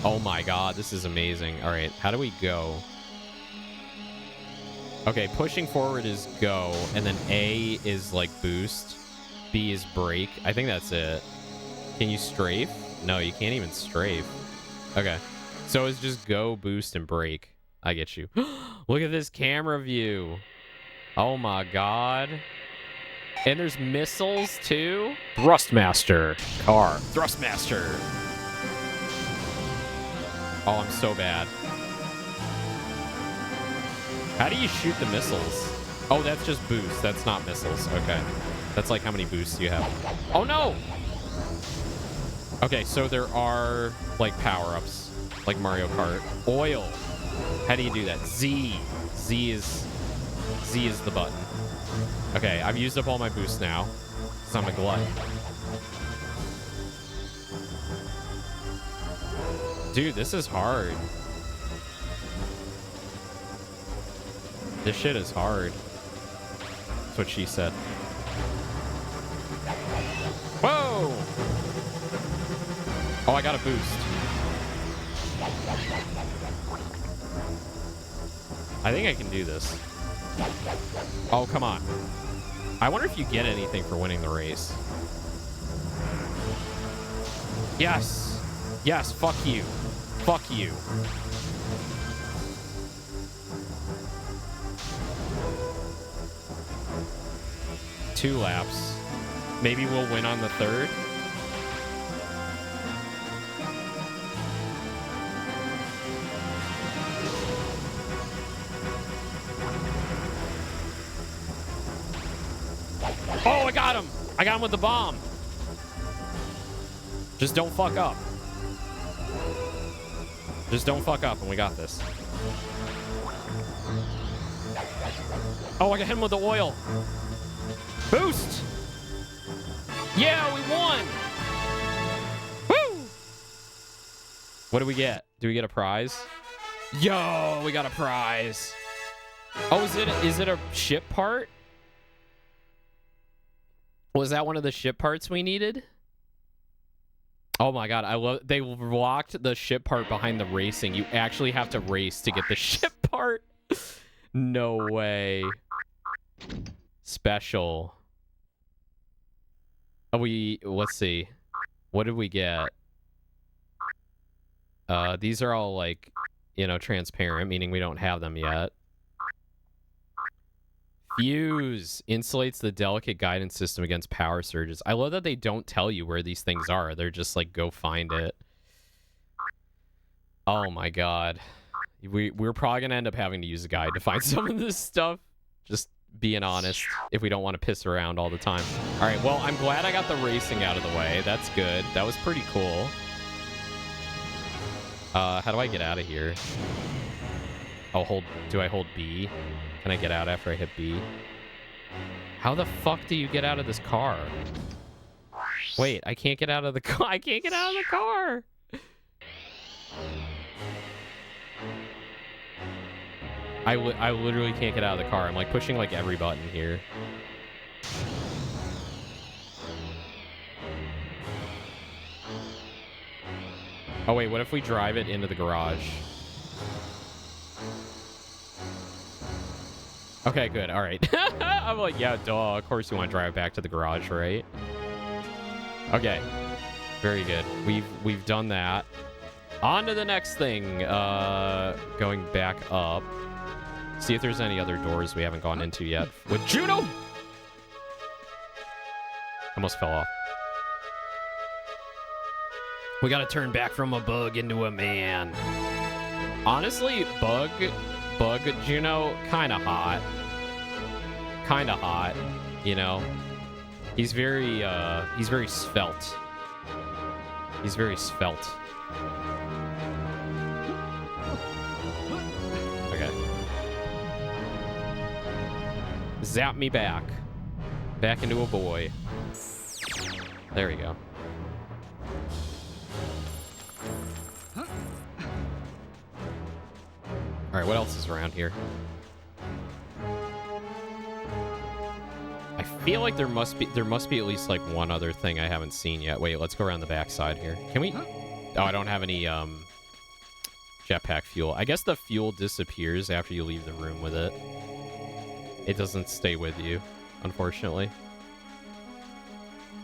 Oh my god, this is amazing. All right, how do we go? Okay, pushing forward is go, and then A is like boost. B is brake. I think that's it. Can you strafe? No, you can't even strafe. Okay, so it's just go, boost, and brake. I get you. Look at this camera view. Oh my god. And there's missiles too. Thrustmaster car. Thrustmaster. Oh, I'm so bad. How do you shoot the missiles? Oh, that's just boost. That's not missiles. Okay. That's like how many boosts you have. Oh no! Okay, so there are like power-ups, like Mario Kart. Oil. How do you do that? Z. Z is the button. Okay, I've used up all my boosts now, because I'm a glutton. Dude, this is hard. This shit is hard. That's what she said. Whoa! Oh, I got a boost. I think I can do this. Oh, come on. I wonder if you get anything for winning the race. Yes. Yes, fuck you. Fuck you. Two laps. Maybe we'll win on the third. Oh, I got him. I got him with the bomb. Just don't fuck up. Just don't fuck up and we got this. Oh, I got him with the oil. Boost. Yeah, we won. Woo. What do we get? Do we get a prize? Yo, we got a prize. Oh, is it a ship part? Was that one of the ship parts we needed? Oh my god, I love they locked the ship part behind the racing. You actually have to race to get the ship part. No way. Special. Oh, let's see. What did we get? These are all like, you know, transparent, meaning we don't have them yet. Fuse insulates the delicate guidance system against power surges. I love that they don't tell you where these things are. They're just like, go find it. Oh my god. We're probably going to end up having to use a guide to find some of this stuff. Just being honest, if we don't want to piss around all the time. All right, well, I'm glad I got the racing out of the way. That's good. That was pretty cool. How do I get out of here? Oh, do I hold B? Can I get out after I hit B? How the fuck do you get out of this car? Wait, I can't get out of the car. I can't get out of the car. I literally can't get out of the car. I'm like pushing like every button here. Oh wait, what if we drive it into the garage? Okay, good. All right. I'm like, yeah, duh. Of course you want to drive back to the garage, right? Okay. Very good. We've done that. On to the next thing. Going back up. See if there's any other doors we haven't gone into yet. With Juno! Almost fell off. We gotta turn back from a bug into a man. Honestly, Bug Juno, kinda hot, you know. He's very svelte. He's very svelte. Okay. Zap me back. Back into a boy. There we go. All right, what else is around here? I feel like there must be at least like one other thing I haven't seen yet. Wait, let's go around the back side here. Can we? Oh, I don't have any jetpack fuel. I guess the fuel disappears after you leave the room with it. It doesn't stay with you, unfortunately.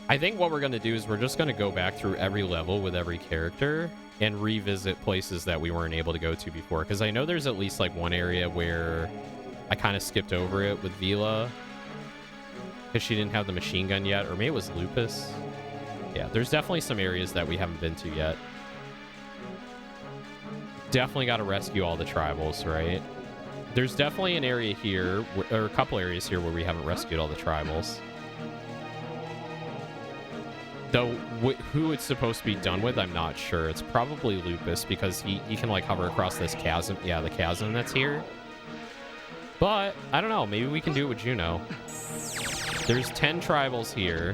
I think what we're going to do is we're just going to go back through every level with every character and revisit places that we weren't able to go to before. Because I know there's at least like one area where I kind of skipped over it with Vila. Because she didn't have the machine gun yet. Or maybe it was Lupus. Yeah, there's definitely some areas that we haven't been to yet. Definitely got to rescue all the tribals, right? There's definitely an area here, or a couple areas here where we haven't rescued all the tribals. Though, who it's supposed to be done with, I'm not sure. It's probably Lupus, because he can, like, hover across this chasm. Yeah, the chasm that's here. But, I don't know. Maybe we can do it with Juno. There's 10 tribals here.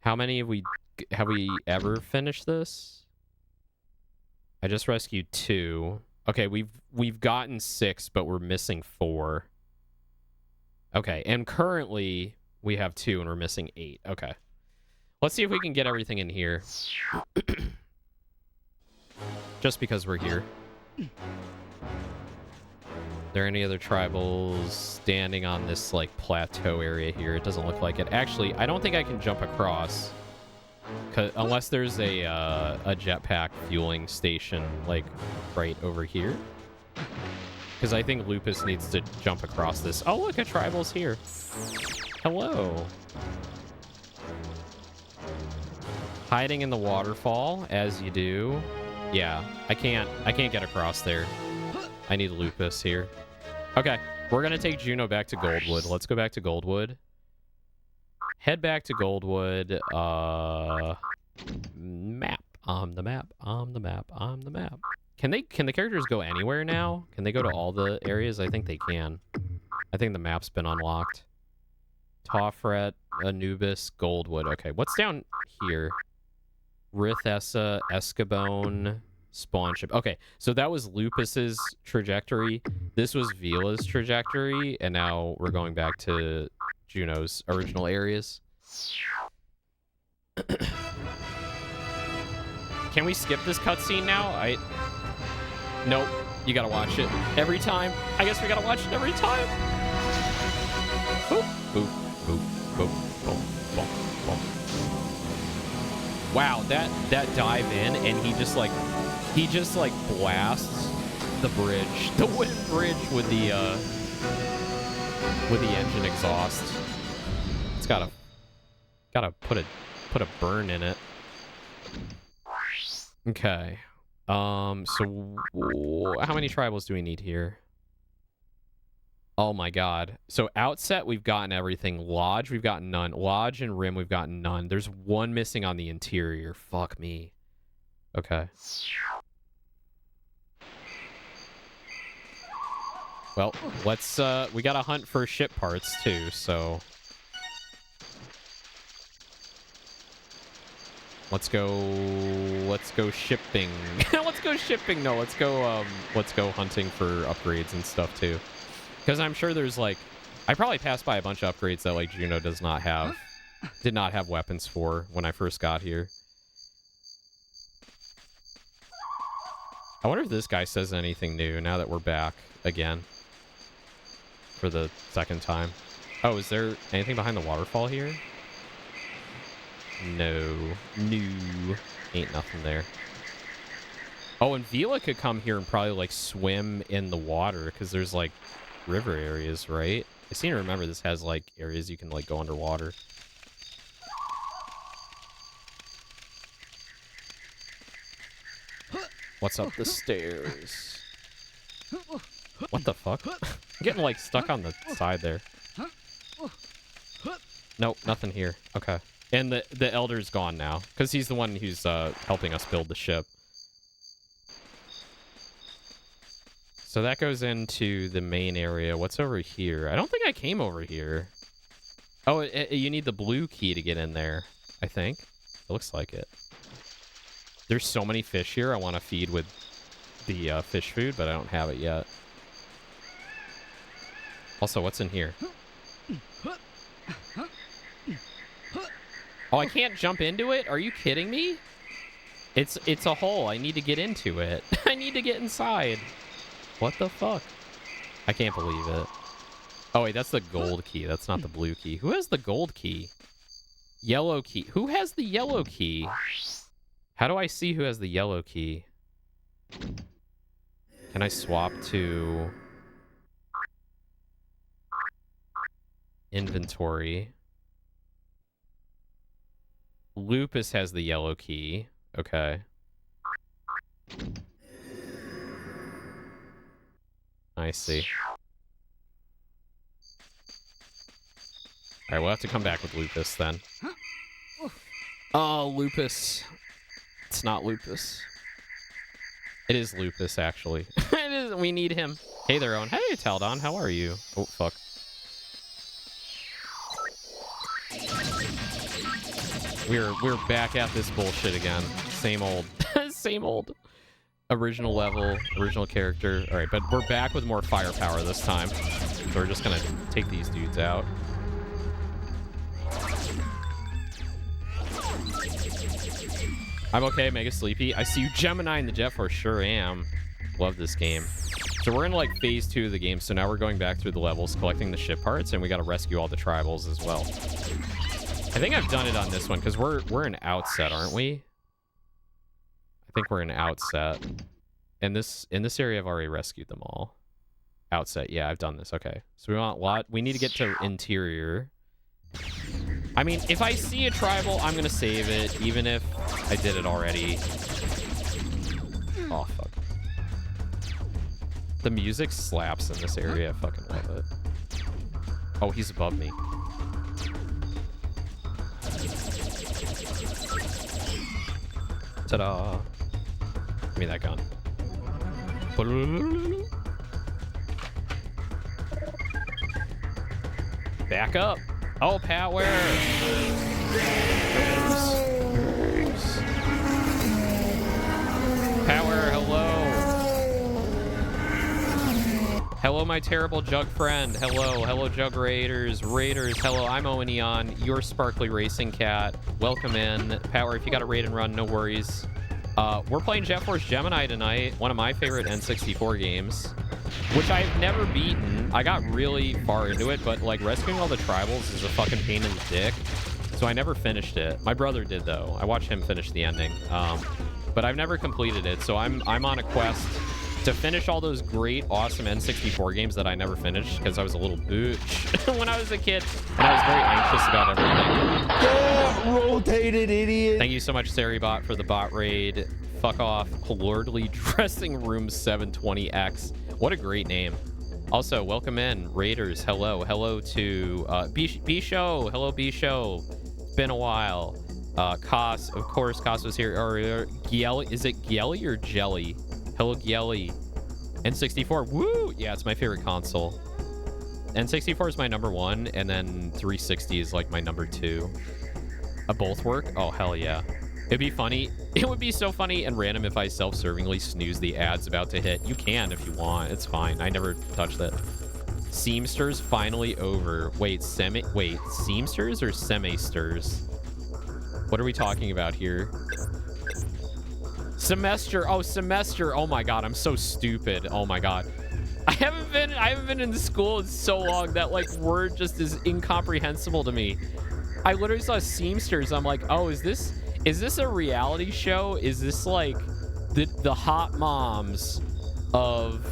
How many have we ever finished this? I just rescued 2. Okay, we've gotten 6, but we're missing 4. Okay, and currently we have 2 and we're missing 8. Okay. Let's see if we can get everything in here. Just because we're here. Are there any other tribals standing on this, like, plateau area here? It doesn't look like it. Actually, I don't think I can jump across. Unless there's a jetpack fueling station, like, right over here. Because I think Lupus needs to jump across this. Oh, look, a tribal's here. Hello. Hiding in the waterfall, as you do. Yeah, I can't get across there. I need Lupus here. Okay, we're gonna take Juno back to Goldwood. Let's go back to Goldwood. Head back to Goldwood. Map. The map. The map. Can the characters go anywhere now? Can they go to all the areas? I think they can. I think the map's been unlocked. Toffret, Anubis, Goldwood. Okay, what's down here? Rithessa, Escabone, Spawnship. Okay, so that was Lupus's trajectory. This was Vila's trajectory, and now we're going back to Juno's original areas. Can we skip this cutscene now? Nope. You gotta watch it every time. I guess we gotta watch it every time. Boop, boop, boop, boop, boop, boop, boop. Wow, that dive in, and he just like blasts the bridge, the wooden bridge with the engine exhaust. It's gotta put a burn in it. Okay. So how many tribals do we need here? Oh my god. So Outset, we've gotten everything. Lodge, we've gotten none. Lodge and Rim, we've gotten none. There's one missing on the interior. Fuck me. Okay. Well, let's, we gotta hunt for ship parts too, so... Let's go shipping. Let's go shipping. No, let's go hunting for upgrades and stuff too. Because I'm sure there's like, I probably passed by a bunch of upgrades that like Juno did not have weapons for when I first got here. I wonder if this guy says anything new now that we're back again for the second time. Oh, is there anything behind the waterfall here? No. Ain't nothing there. Oh, and Vila could come here and probably, like, swim in the water, because there's, like, river areas, right? I seem to remember this has, like, areas you can, like, go underwater. What's up the stairs? What the fuck? I'm getting, like, stuck on the side there. Nope, nothing here. Okay. And the elder's gone now, because he's the one who's helping us build the ship. So that goes into the main area. What's over here? I don't think I came over here. Oh, you need the blue key to get in there, I think. It looks like it. There's so many fish here. I want to feed with the fish food, but I don't have it yet. Also, what's in here? Oh, I can't jump into it? Are you kidding me? It's a hole. I need to get into it. I need to get inside. What the fuck? I can't believe it. Oh, wait, that's the gold key. That's not the blue key. Who has the gold key? Yellow key. Who has the yellow key? How do I see who has the yellow key? Can I swap to inventory? Lupus has the yellow key. Okay. I see. Alright, we'll have to come back with Lupus then. Oh, Lupus. It's not Lupus. It is Lupus, actually. It is. We need him. Hey there, Owen. Hey, Taldon. How are you? Oh, fuck. We're back at this bullshit again. Same old. Same old. Original level, original character. All right, but we're back with more firepower this time. So we're just gonna take these dudes out. I'm okay, mega sleepy. I see you, Gemini, in the Jet Force. Sure am. Love this game. So we're in like phase 2 of the game. So now we're going back through the levels, collecting the ship parts, and we got to rescue all the tribals as well. I think I've done it on this one because we're in outset, aren't we? I think we're in outset. In this area, I've already rescued them all. Outset, yeah, I've done this. Okay, so we want a lot. We need to get to interior. I mean, if I see a tribal, I'm gonna save it, even if I did it already. Oh fuck! The music slaps in this area. I fucking love it. Oh, he's above me. Ta-da! Give me that gun. Back up. Oh, power. Power, hello. Hello, my terrible Jug friend. Hello, Jug Raiders. Hello, I'm Owen Aeon, your sparkly racing cat. Welcome in. Power, if you got a raid and run, no worries. We're playing Jet Force Gemini tonight, one of my favorite N64 games, which I've never beaten. I got really far into it, but like rescuing all the tribals is a fucking pain in the dick, so I never finished it. My brother did though. I watched him finish the ending, but I've never completed it. So I'm on a quest to finish all those great, awesome N64 games that I never finished because I was a little booch when I was a kid, and I was very anxious about everything. Get rotated, idiot. Thank you so much, Saribot, for the bot raid. Fuck off, Lordly Dressing Room 720X. What a great name. Also, welcome in, Raiders. Hello. Hello to B-Show. Hello, B-Show. It's been a while. Kos, of course, Kos was here earlier. Gielly, is it Gielly or Jelly? Hello, Gielly. N64, woo! Yeah, it's my favorite console. N64 is my #1, and then 360 is like my #2. Both work? Oh, hell yeah. It'd be funny. It would be so funny and random if I self-servingly snooze the ads about to hit. You can if you want. It's fine. I never touched that. Seamsters finally over. Wait, Seamsters or Semesters? What are we talking about here? Semester. Oh, semester. Oh my god, I'm so stupid. Oh my god. I haven't been in school in so long that like word just is incomprehensible to me. I literally saw Seamsters. I'm like, oh, is this a reality show? Is this like the hot moms of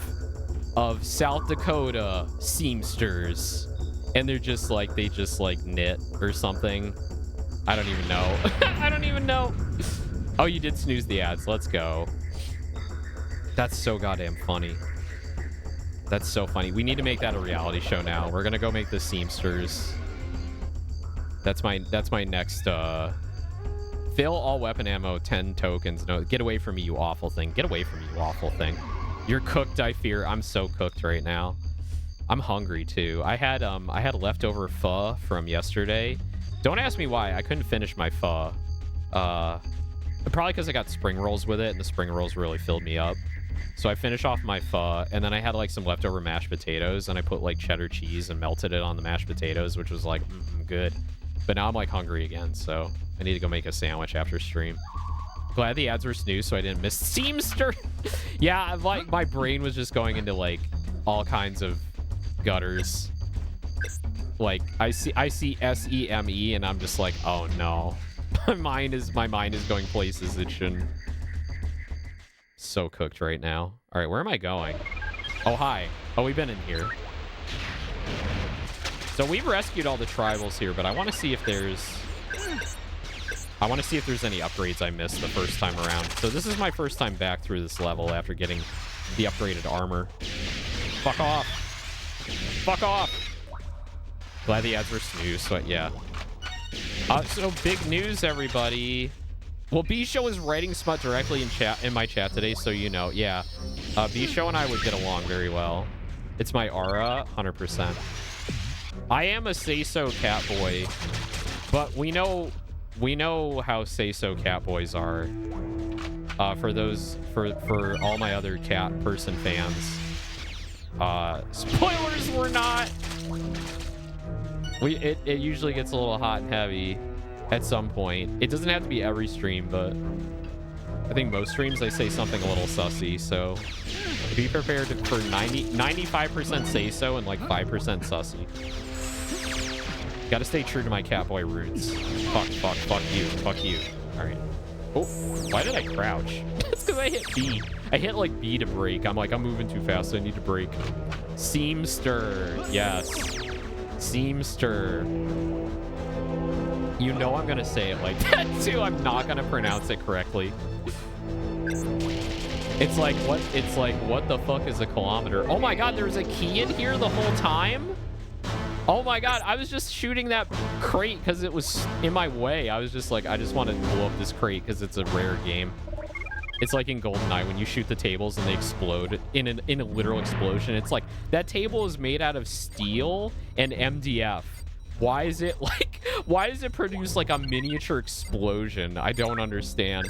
South Dakota Seamsters? And they're just like, they just like knit or something. I don't even know. I don't even know. Oh, you did snooze the ads. Let's go. That's so goddamn funny. That's so funny. We need to make that a reality show now. We're gonna go make the Seamsters. That's my next fill all weapon ammo, 10 tokens. No, get away from me, you awful thing. Get away from me, you awful thing. You're cooked, I fear. I'm so cooked right now. I'm hungry too. I had leftover pho from yesterday. Don't ask me why. I couldn't finish my pho. Probably because I got spring rolls with it, and the spring rolls really filled me up. So I finished off my pho, and then I had like some leftover mashed potatoes, and I put like cheddar cheese and melted it on the mashed potatoes, which was like good. But now I'm like hungry again, so I need to go make a sandwich after stream. Glad the ads were snooze, so I didn't miss Seamster. Yeah, like my brain was just going into like all kinds of gutters. Like I see SEME, and I'm just like, oh no, my mind is going places it shouldn't. So cooked right now. All right, where am I going? Oh, hi. Oh, we've been in here. So we've rescued all the tribals here, but I want to see if there's any upgrades I missed the first time around. So this is my first time back through this level after getting the upgraded armor. Fuck off. Fuck off. Glad the ads were snooze, so yeah. So big news, everybody. Well, B-Show is writing smut directly in my chat today, so you know. Yeah. B-Show and I would get along very well. It's my aura, 100%. I am a say-so cat boy, but we know how say-so cat boys are. For all my other cat person fans. Spoilers, we're not. It usually gets a little hot and heavy at some point. It doesn't have to be every stream, but I think most streams I say something a little sussy, so be prepared for 95% say so and like 5% sussy. Gotta stay true to my catboy roots. Fuck you. Alright. Oh, why did I crouch? It's because I hit B. I hit like B to brake. I'm like, I'm moving too fast, so I need to brake. Seamster. Yes. Seamster. You know I'm gonna say it like that too. I'm not gonna pronounce it correctly. It's like what the fuck is a kilometer? Oh my god, there was a key in here the whole time? Oh my god, I was just shooting that crate because it was in my way. I was just like, I just want to blow up this crate because it's a rare game. It's like in GoldenEye when you shoot the tables and they explode in a literal explosion. It's like that table is made out of steel and MDF. Why is it produce like a miniature explosion? I don't understand.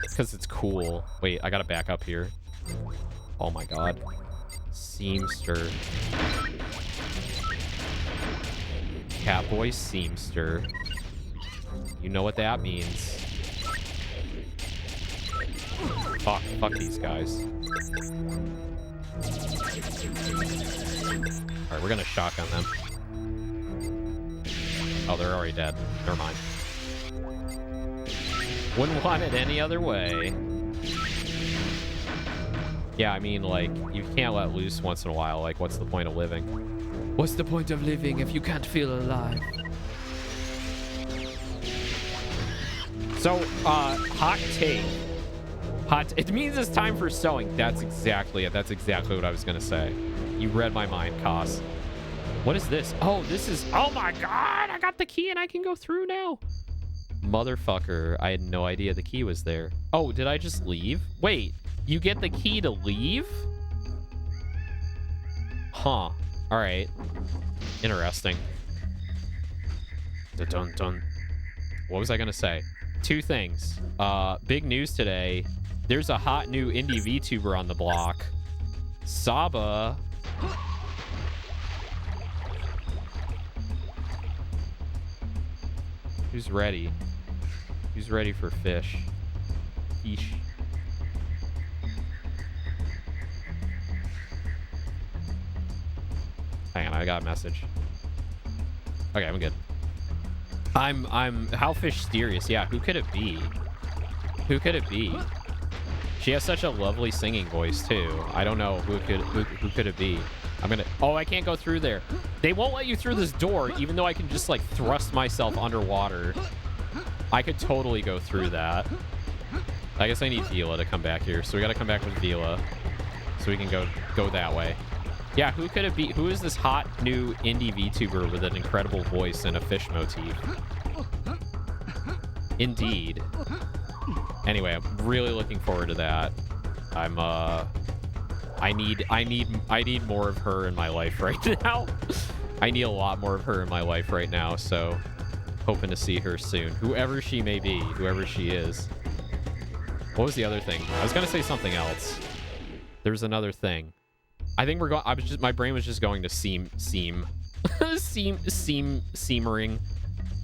It's because it's cool. Wait, I gotta back up here. Oh my god. Seamster. Catboy Seamster. You know what that means. Fuck these guys. Alright, we're gonna shotgun them. Oh, they're already dead. Never mind. Wouldn't want it any other way. Yeah, I mean, like, you can't let loose once in a while. Like, what's the point of living? What's the point of living if you can't feel alive? So, hot take. It means it's time for sewing. That's exactly it. That's exactly what I was going to say. You read my mind, Koss. What is this? Oh, this is... Oh my god! I got the key and I can go through now. Motherfucker. I had no idea the key was there. Oh, did I just leave? Wait, you get the key to leave? Huh. Alright. Interesting. Dun dun. What was I gonna say? Two things. Big news today. There's a hot new indie VTuber on the block. Saba... Who's ready? Who's ready for fish? Fish. Hang on, I got a message. Okay, I'm good. I'm how fish serious. Yeah, who could it be? Who could it be? She has such a lovely singing voice too. I don't know who could it be. I'm gonna... Oh, I can't go through there. They won't let you through this door, even though I can just, like, thrust myself underwater. I could totally go through that. I guess I need Vila to come back here, so we gotta come back with Vila. So we can go that way. Yeah, who could it be? Who is this hot new indie VTuber with an incredible voice and a fish motif? Indeed. Anyway, I'm really looking forward to that. I need more of her in my life right now. I need a lot more of her in my life right now, so hoping to see her soon. Whoever she may be, whoever she is. What was the other thing? I was gonna say something else. There's another thing. I think we're going. My brain was just going to seamering,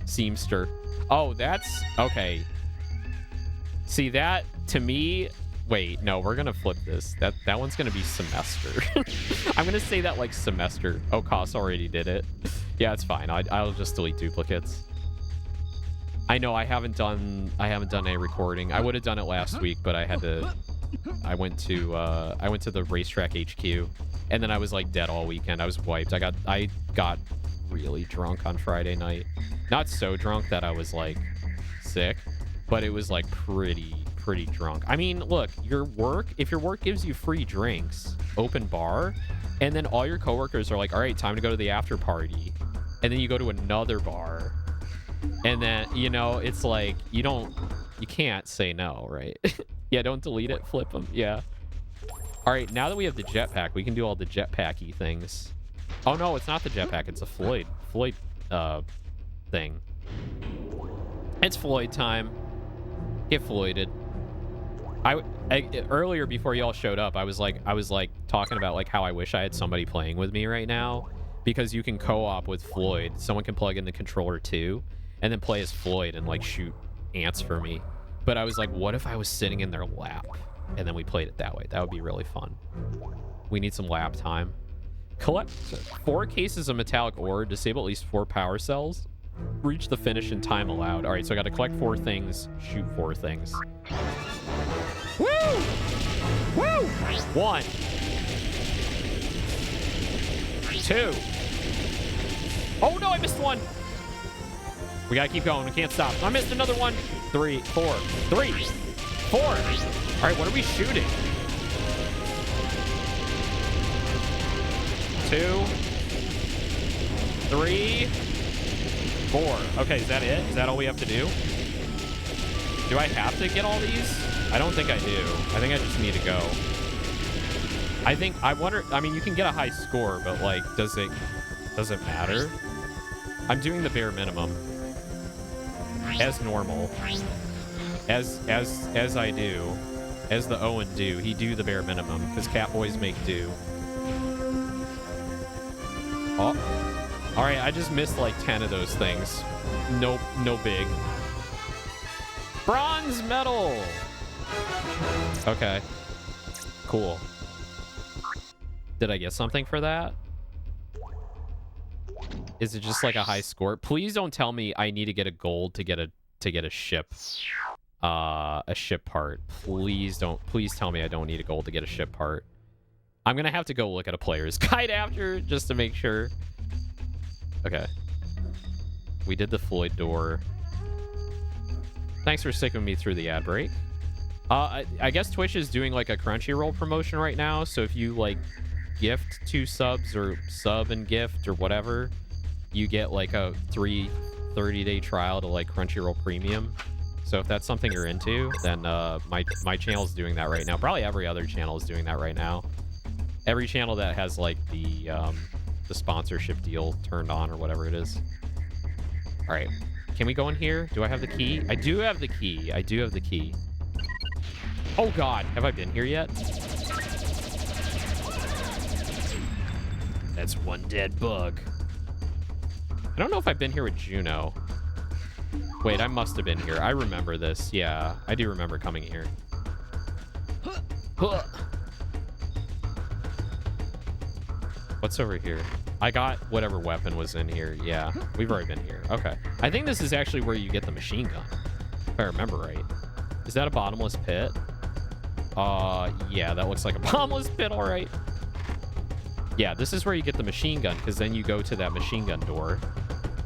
seamster. Oh, that's okay. See that to me. Wait, no, we're gonna flip this. That one's gonna be semester. I'm gonna say that like semester. Oh, Koss already did it. Yeah, it's fine. I'll just delete duplicates. I know I haven't done a recording. I would have done it last week, but I had to. I went to the racetrack HQ, and then I was like dead all weekend. I was wiped. I got really drunk on Friday night. Not so drunk that I was like sick, but it was like pretty drunk. I mean, look, if your work gives you free drinks, open bar, and then all your coworkers are like, all right, time to go to the after party, and then you go to another bar, and then, you know, it's like you can't say no, right? Yeah, don't delete it, flip them. Yeah. All right, now that we have the jetpack, we can do all the jetpacky things. Oh no, it's not the jetpack, it's a Floyd thing. It's Floyd time. Get Floyded. Earlier, before y'all showed up, I was like talking about like how I wish I had somebody playing with me right now, because you can co-op with Floyd. Someone can plug in the controller too, and then play as Floyd and like shoot ants for me. But I was like, what if I was sitting in their lap and then we played it that way? That would be really fun. We need some lap time. Collect 4 cases of metallic ore, disable at least 4 power cells, reach the finish in time allowed. All right, so I got to collect 4 things, shoot 4 things. Woo! Woo! 1, 2. Oh no, I missed 1. We gotta keep going. We can't stop. I missed another 1. 3, 4. 3, 4. All right, what are we shooting? 2, 3, 4. Okay, is that it? Is that all we have to do? Do I have to get all these? I don't think I do. I think I just need to go. I wonder, I mean, you can get a high score, but like, does it matter? I'm doing the bare minimum. As normal. As I do. As the Owen do. He do the bare minimum, because cat boys make do. Oh. Alright, I just missed like 10 of those things. No big. Bronze medal! Okay. Cool. Did I get something for that? Is it just like a high score? Please don't tell me I need to get a gold to get a ship. A ship part. Please tell me I don't need a gold to get a ship part. I'm gonna have to go look at a player's guide after just to make sure. Okay. We did the Floyd door. Thanks for sticking with me through the ad break. I guess Twitch is doing like a Crunchyroll promotion right now, so if you like gift 2 subs or sub and gift or whatever, you get like a 30-day trial to like Crunchyroll Premium. So if that's something you're into, then my channel is doing that right now. Probably every other channel is doing that right now. Every channel that has like the sponsorship deal turned on or whatever it is. All right, can we go in here? Do I have the key? I do have the key. I do have the key. Oh God, have I been here yet? That's one dead bug. I don't know if I've been here with Juno. Wait, I must have been here. I remember this. Yeah, I do remember coming here. What's over here? I got whatever weapon was in here. Yeah, we've already been here. Okay. I think this is actually where you get the machine gun, if I remember right. Is that a bottomless pit? Yeah, that looks like a bottomless pit, all right. Yeah, this is where you get the machine gun, because then you go to that machine gun door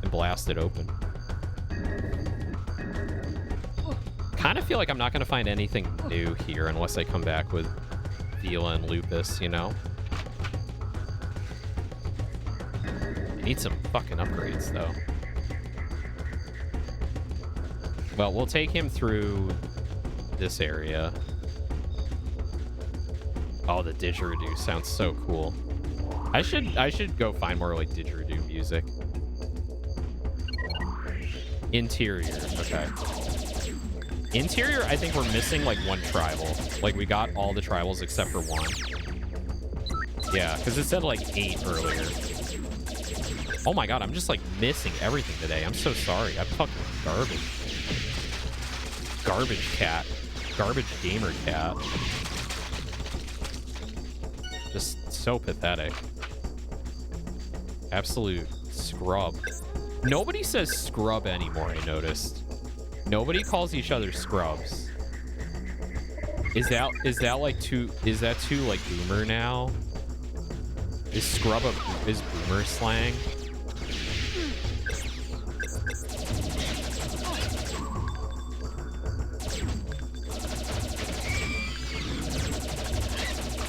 and blast it open. Kind of feel like I'm not going to find anything new here unless I come back with Vila and Lupus, you know? Need some fucking upgrades, though. Well, we'll take him through this area. Oh, the didgeridoo sounds so cool. I should go find more like didgeridoo music. Interior, okay. Interior, I think we're missing like one tribal. Like we got all the tribals except for one. Yeah, because it said like 8 earlier. Oh my god, I'm just like missing everything today. I'm so sorry. I'm fucking garbage. Garbage cat. Garbage gamer cat. Just so pathetic. Absolute scrub. Nobody says scrub anymore, I noticed. Nobody calls each other scrubs. Is that like too like boomer now? Is scrub is boomer slang?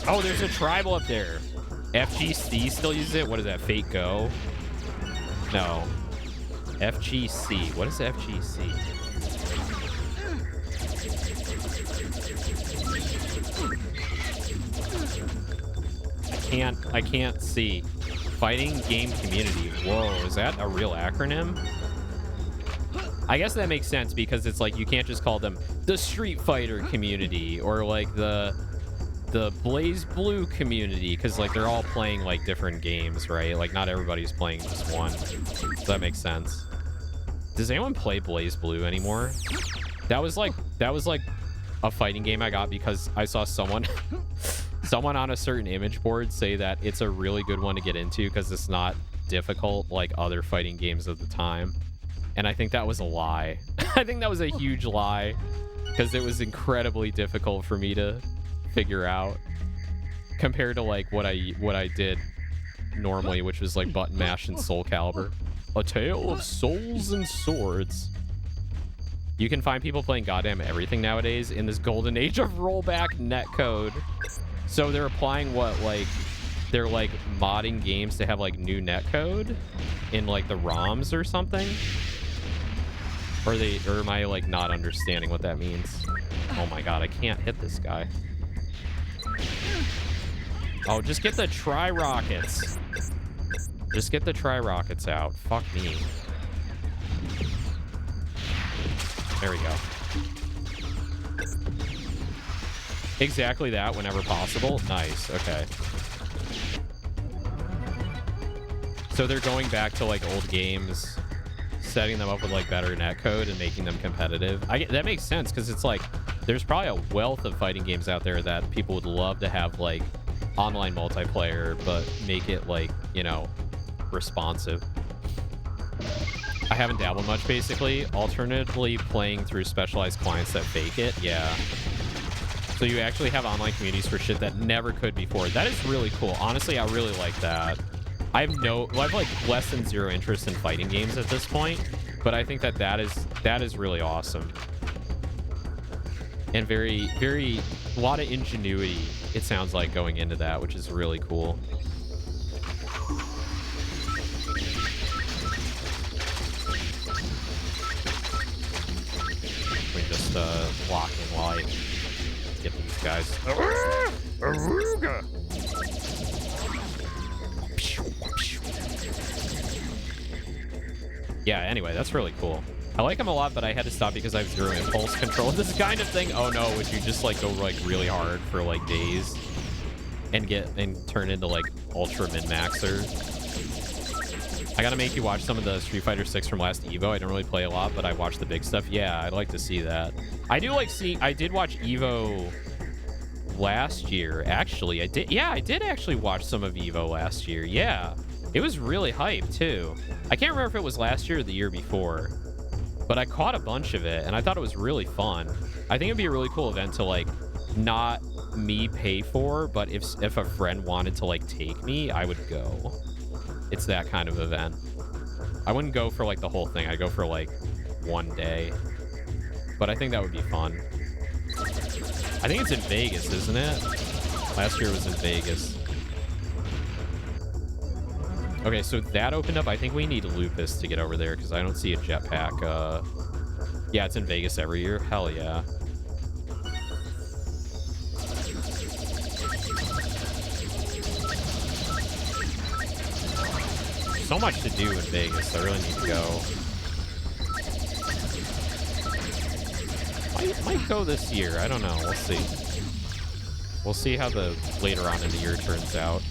Oh, there's a tribal up there. FGC still uses it? What is that? Fate Go? No. FGC. What is FGC? I can't see. Fighting game community. Whoa, is that a real acronym? I guess that makes sense because it's like you can't just call them the Street Fighter community or like the Blaze Blue community because like they're all playing like different games, right? Like not everybody's playing just one. So that makes sense. Does anyone play Blaze Blue anymore? That was like a fighting game I got because I saw someone on a certain image board say that it's a really good one to get into because it's not difficult like other fighting games of the time. And I think that was a lie. I think that was a huge lie because it was incredibly difficult for me to figure out compared to like what I did normally, which was like button mash and Soul Calibur. A tale of souls and swords. You can find people playing goddamn everything nowadays in this golden age of rollback netcode. So they're applying what, like, they're like modding games to have like new netcode in like the ROMs or something? Or am I like not understanding what that means? Oh my god, I can't hit this guy. Oh, just get the tri-rockets. Just get the tri-rockets out. Fuck me. There we go. Exactly that whenever possible. Nice. Okay. So they're going back to like old games, setting them up with like better netcode and making them competitive. That makes sense because it's like there's probably a wealth of fighting games out there that people would love to have like online multiplayer, but make it like, you know, responsive. I haven't dabbled much, basically. Alternatively, playing through specialized clients that fake it. Yeah. So you actually have online communities for shit that never could before. That is really cool. Honestly, I really like that. I have like less than zero interest in fighting games at this point, but I think that is really awesome. And very, very, a lot of ingenuity, it sounds like, going into that, which is really cool. We just lock in while I get these guys. Aruga! Yeah, anyway, that's really cool. I like him a lot, but I had to stop because I have zero impulse control. This kind of thing. Oh no, would you just like go like really hard for like days and turn into like ultra min-maxer? I gotta make you watch some of the Street Fighter 6 from last Evo. I don't really play a lot, but I watched the big stuff. Yeah, I'd like to see that. I did watch Evo last year, actually. I did actually watch some of Evo last year. Yeah, it was really hype too. I can't remember if it was last year or the year before, but I caught a bunch of it and I thought it was really fun. I think it'd be a really cool event to like not me pay for, but if a friend wanted to like take me, I would go. It's that kind of event. I wouldn't go for like the whole thing. I'd go for like one day, but I think that would be fun. I think it's in Vegas, isn't it? Last year was in Vegas. Okay, so that opened up. I think we need Lupus to get over there because I don't see a jetpack. Yeah, it's in Vegas every year. Hell yeah. So much to do in Vegas. I really need to go. Might go this year. I don't know. We'll see. We'll see how the later on in the year turns out.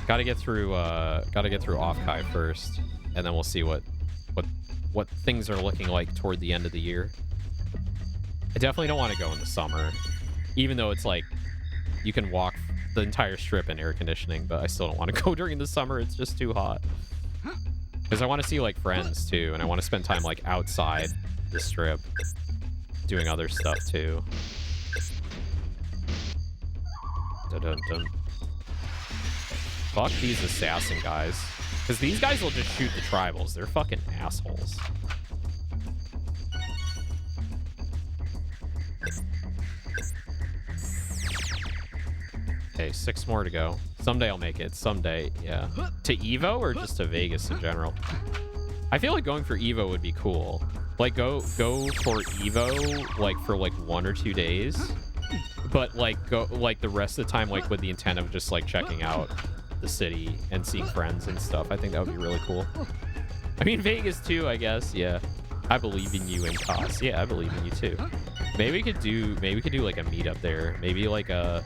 Gotta get through Off-Kai first, and then we'll see what things are looking like toward the end of the year. I definitely don't want to go in the summer, even though it's like you can walk the entire strip in air conditioning, but I still don't want to go during the summer. It's just too hot. Because I want to see like friends too, and I want to spend time like outside the strip doing other stuff too. Dun -dun -dun. Fuck these assassin guys. Because these guys will just shoot the tribals. They're fucking assholes. Okay, 6 more to go. Someday I'll make it. Someday, yeah. To Evo or just to Vegas in general? I feel like going for Evo would be cool. Like, go for Evo, like, for, like, 1 or 2 days. But, like, go, like, the rest of the time, like, with the intent of just, like, checking out the city and seeing friends and stuff. I think that would be really cool. I mean, Vegas, too, I guess. Yeah. I believe in you, and Cos. Yeah, I believe in you, too. Maybe we could do, like, a meetup there. Maybe, like, an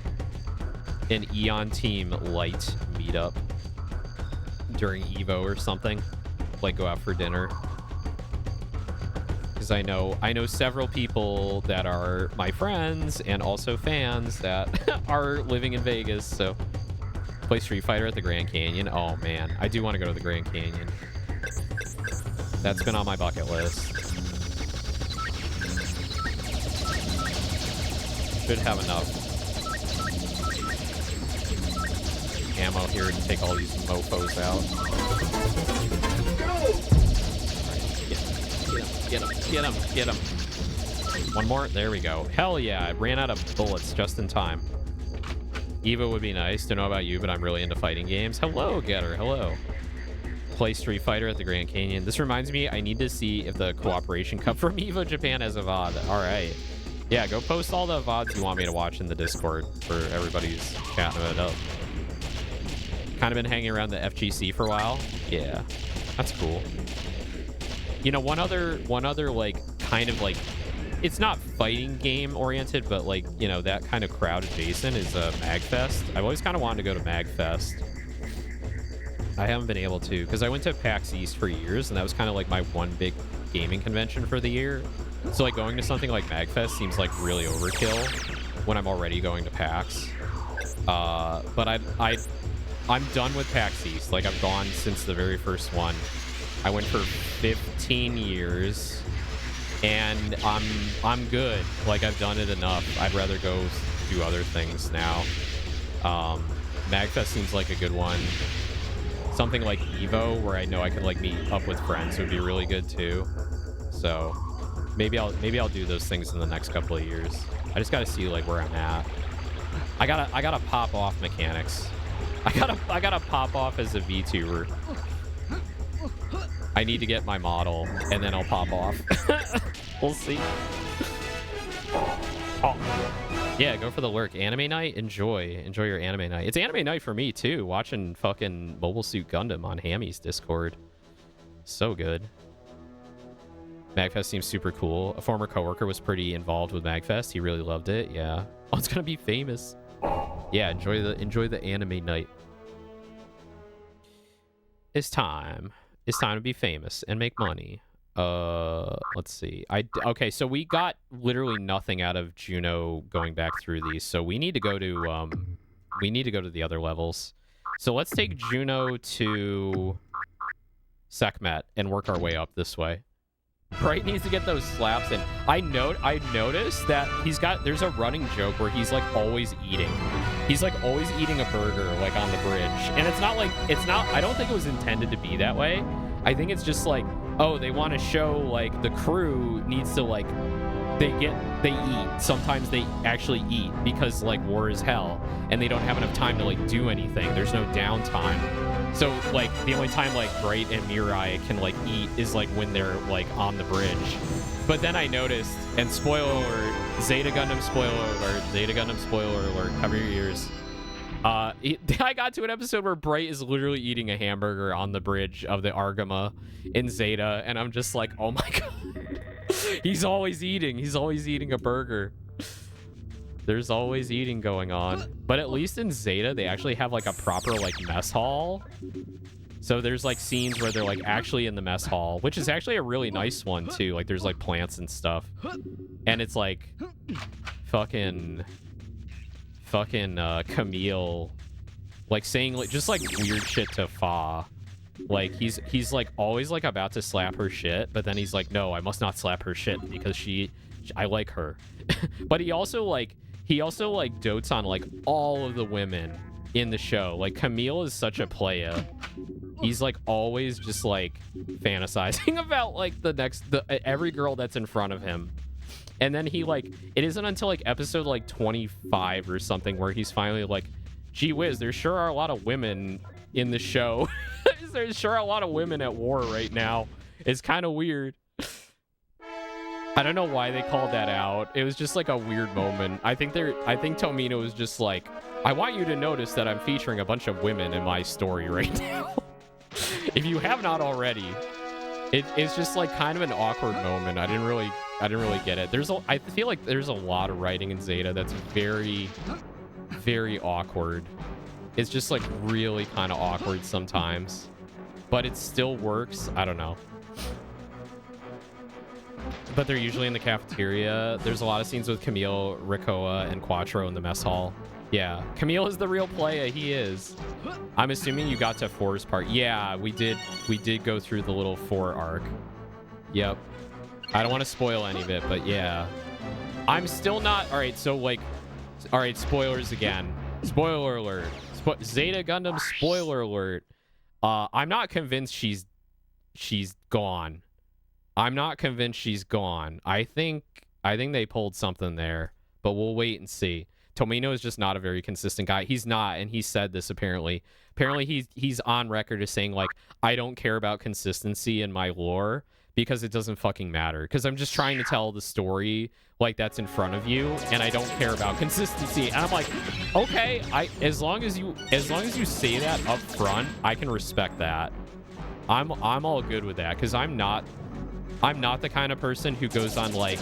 Aeon Team Light meetup during Evo or something. Like, go out for dinner. Because I know several people that are my friends and also fans that are living in Vegas, so play Street Fighter at the Grand Canyon. Oh man, I do want to go to the Grand Canyon. That's been on my bucket list. Should have enough ammo here to take all these mofos out. Get him. One more. There we go. Hell yeah, I ran out of bullets just in time. Evo would be nice. Don't know about you, but I'm really into fighting games. Hello, Getter. Hello. Play Street Fighter at the Grand Canyon. This reminds me, I need to see if the Cooperation Cup from Evo Japan has a VOD. All right. Yeah, go post all the VODs you want me to watch in the Discord for everybody's chatting it up. Kind of been hanging around the FGC for a while. Yeah, that's cool. You know, one other like kind of like, it's not fighting game oriented, but like, you know, that kind of crowd adjacent is MagFest. I've always kind of wanted to go to MagFest. I haven't been able to because I went to PAX East for years, and that was kind of like my one big gaming convention for the year. So like going to something like MagFest seems like really overkill when I'm already going to PAX. But I'm done with PAX East. Like, I've gone since the very first one. I went for 15 years, and I'm good. Like, I've done it enough. I'd rather go do other things now. MagFest seems like a good one. Something like Evo, where I know I could like meet up with friends, would be really good too. So maybe I'll do those things in the next couple of years. I just gotta see like where I'm at. I gotta pop off mechanics. I gotta pop off as a VTuber. I need to get my model, and then I'll pop off. We'll see. Oh. Yeah, go for the lurk. Anime night? Enjoy your anime night. It's anime night for me, too. Watching fucking Mobile Suit Gundam on Hammy's Discord. So good. MagFest seems super cool. A former coworker was pretty involved with MagFest. He really loved it. Yeah. Oh, it's gonna be famous. Yeah, enjoy the anime night. It's time to be famous and make money. Let's see. Okay, so we got literally nothing out of Juno going back through these, so we need to go to the other levels. So let's take Juno to Sekhmet and work our way up this way. Bright needs to get those slaps in. I noticed that there's a running joke where he's like always eating. He's like always eating a burger like on the bridge. And I don't think it was intended to be that way. I think it's just like, oh, they want to show like the crew needs to like they eat. Sometimes they actually eat because like war is hell and they don't have enough time to like do anything. There's no downtime. So like the only time like Bright and Mirai can like eat is like when they're like on the bridge. But then I noticed, and spoiler alert, Zeta Gundam spoiler alert, cover your ears. I got to an episode where Bright is literally eating a hamburger on the bridge of the Argama in Zeta, and I'm just like, oh my god. He's always eating. He's always eating a burger. There's always eating going on. But at least in Zeta, they actually have like a proper like mess hall. So there's like scenes where they're like actually in the mess hall, which is actually a really nice one too. Like there's like plants and stuff. And it's like fucking Camille like saying like just like weird shit to Fa. Like he's like always like about to slap her shit, but then he's like, no, I must not slap her shit because I like her. But he also like dotes on like all of the women in the show. Like Camille is such a playa. He's like always just like fantasizing about like every girl that's in front of him. And then he like, it isn't until like episode like 25 or something where he's finally like, gee whiz, there sure are a lot of women in the show. There's sure a lot of women at war right now. It's kind of weird. I don't know why they called that out. It was just like a weird moment. I think Tomino was just like, I want you to notice that I'm featuring a bunch of women in my story right now. If you have not already. It's just like kind of an awkward moment. I didn't really get it. I feel like there's a lot of writing in Zeta that's very, very awkward. It's just like really kind of awkward sometimes, but it still works. I don't know. But they're usually in the cafeteria. There's a lot of scenes with Camille, Rikoa, and Quattro in the mess hall. Yeah, Camille is the real playa. He is. I'm assuming you got to 4's part. Yeah, we did go through the little 4 arc. Yep. I don't want to spoil any of it, but yeah. I'm still not... All right, so like... All right, spoilers again. Spoiler alert. Zeta Gundam spoiler alert. I'm not convinced she's gone. I'm not convinced she's gone. I think they pulled something there, but we'll wait and see. Tomino is just not a very consistent guy. He's not, and he said this apparently. Apparently he's on record as saying like, I don't care about consistency in my lore because it doesn't fucking matter. Because I'm just trying to tell the story like that's in front of you, and I don't care about consistency. And I'm like, okay, as long as you say that up front, I can respect that. I'm all good with that because I'm not the kind of person who goes on like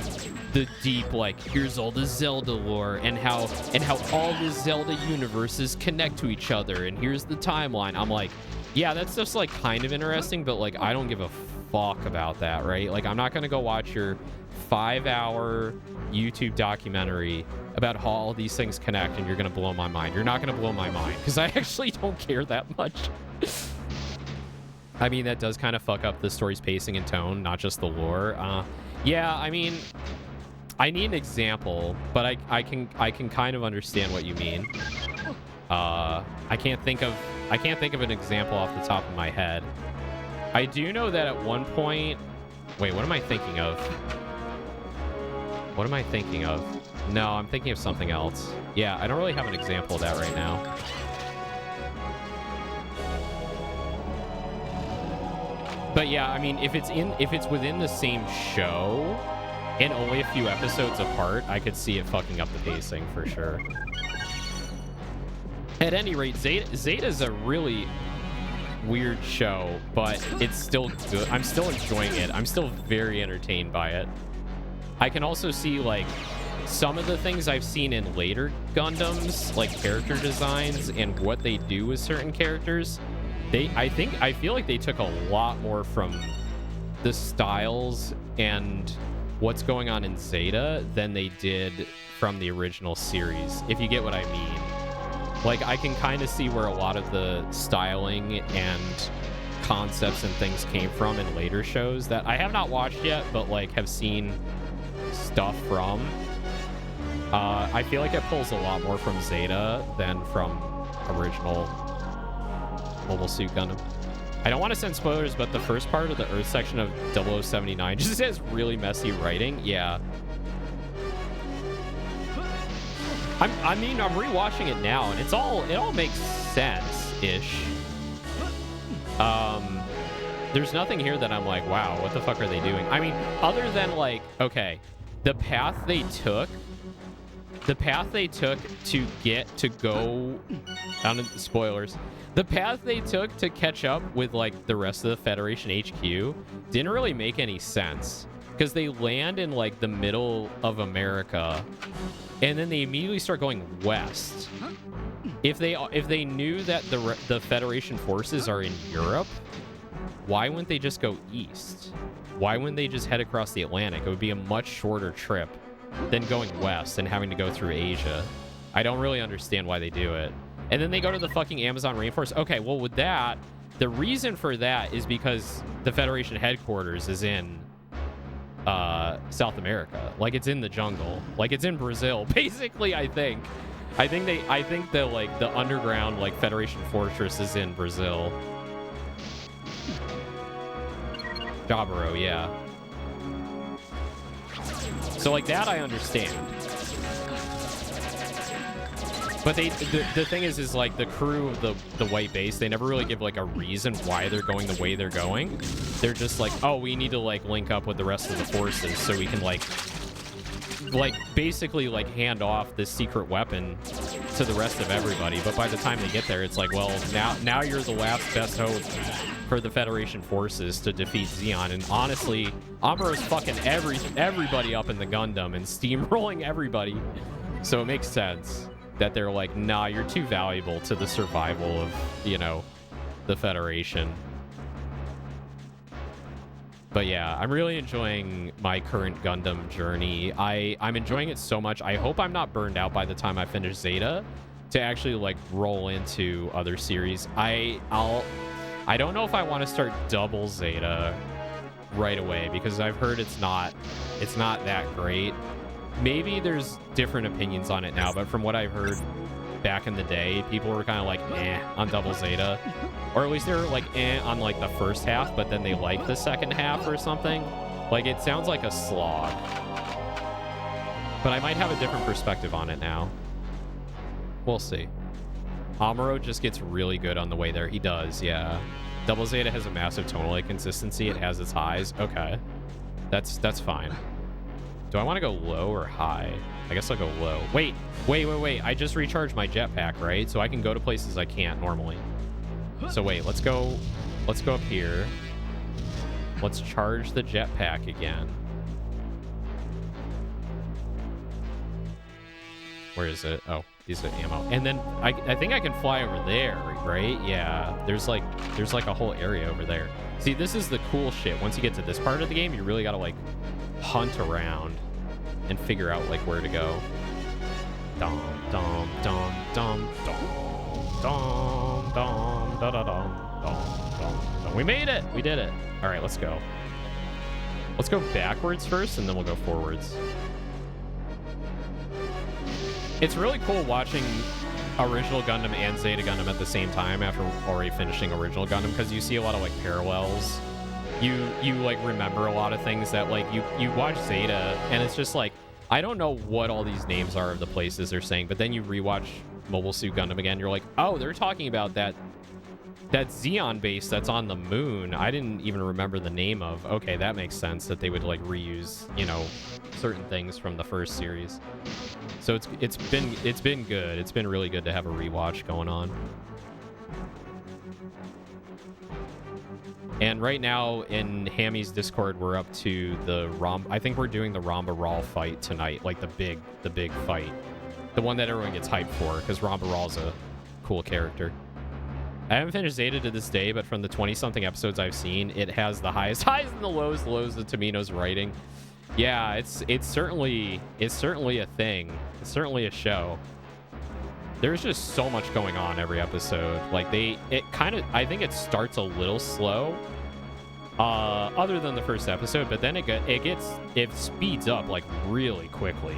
the deep like here's all the Zelda lore and how all the Zelda universes connect to each other and here's the timeline. I'm like, yeah, that's just like kind of interesting, but like I don't give a fuck about that, right? Like I'm not gonna go watch your 5-hour YouTube documentary about how all these things connect and you're gonna blow my mind. You're not gonna blow my mind because I actually don't care that much. I mean, that does kind of fuck up the story's pacing and tone, not just the lore. Yeah, I mean, I need an example, but I can kind of understand what you mean. I can't think of an example off the top of my head. I do know that at one point... Wait, what am I thinking of? What am I thinking of? No, I'm thinking of something else. Yeah, I don't really have an example of that right now. But yeah, I mean, if it's within the same show and only a few episodes apart, I could see it fucking up the pacing for sure. At any rate, Zeta's a really weird show, but it's still good. I'm still enjoying it. I'm still very entertained by it. I can also see like some of the things I've seen in later Gundams, like character designs and what they do with certain characters. I feel like they took a lot more from the styles and what's going on in Zeta than they did from the original series, if you get what I mean. Like, I can kind of see where a lot of the styling and concepts and things came from in later shows that I have not watched yet, but, like, have seen stuff from. I feel like it pulls a lot more from Zeta than from original Mobile Suit Gundam. I don't want to send spoilers, but the first part of the Earth section of 0079 just has really messy writing. Yeah. I mean, I'm rewatching it now, and it all makes sense-ish. There's nothing here that I'm like, wow, what the fuck are they doing? I mean, other than like, okay, the path they took to get to go down into the spoilers, the path they took to catch up with like the rest of the Federation HQ didn't really make any sense, because they land in like the middle of America and then they immediately start going west. If they knew that the Federation forces are in Europe, why wouldn't they just go east? Why wouldn't they just head across the Atlantic? It would be a much shorter trip than going west and having to go through Asia. I don't really understand why they do it. And then they go to the fucking Amazon rainforest. Okay, well, with that, the reason for that is because the Federation headquarters is in South America. Like, it's in the jungle. Like, it's in Brazil. Basically, I think the like the underground like Federation fortress is in Brazil. Jaburo, yeah. So like that I understand. But the thing is like the crew of the white base, they never really give like a reason why they're going the way they're going. They're just like, oh, we need to like link up with the rest of the forces so we can like basically like hand off this secret weapon to the rest of everybody. But by the time they get there, it's like, well, now you're the last best hope for the Federation forces to defeat Xeon. And honestly, Amuro's fucking everybody up in the Gundam and steamrolling everybody. So it makes sense that they're like, nah, you're too valuable to the survival of, you know, the Federation. But yeah, I'm really enjoying my current Gundam journey. I'm enjoying it so much. I hope I'm not burned out by the time I finish Zeta to actually like roll into other series. I don't know if I want to start double Zeta right away, because I've heard it's not that great. Maybe there's different opinions on it now, but from what I've heard back in the day, people were kind of like, eh, on double Zeta. Or at least they were like, eh, on like the first half, but then they liked the second half or something. Like, it sounds like a slog. But I might have a different perspective on it now. We'll see. Amuro just gets really good on the way there. He does, yeah. Double Zeta has a massive tonal inconsistency. It has its highs. Okay. That's fine. Do I want to go low or high? I guess I'll go low. Wait. I just recharged my jetpack, right? So I can go to places I can't normally. So wait, let's go up here. Let's charge the jetpack again. Where is it? Oh, these are ammo. And then I think I can fly over there, right? Yeah, there's like a whole area over there. See, this is the cool shit. Once you get to this part of the game, you really gotta like hunt around and figure out like where to go. Dum dum dum dum dum dum dum da da dum dum. We made it. We did it. All right, let's go. Let's go backwards first, and then we'll go forwards. It's really cool watching original Gundam and Zeta Gundam at the same time after already finishing original Gundam, because you see a lot of like parallels. You like remember a lot of things that like you watch Zeta and it's just like, I don't know what all these names are of the places they're saying, but then you rewatch Mobile Suit Gundam again, you're like, oh, they're talking about that Xeon base that's on the moon. I didn't even remember the name of. Okay, that makes sense that they would like reuse, you know, certain things from the first series. So it's been good. It's been really good to have a rewatch going on. And right now in Hammy's Discord, we're up to the I think we're doing the Ramba Ral fight tonight, like the big fight, the one that everyone gets hyped for, because Ramba Ral's a cool character. I haven't finished Zeta to this day, but from the 20-something episodes I've seen, it has the highest highs and the lows of Tomino's writing. Yeah, it's certainly a thing. It's certainly a show. There's just so much going on every episode. Like I think it starts a little slow, other than the first episode, but then it speeds up like really quickly.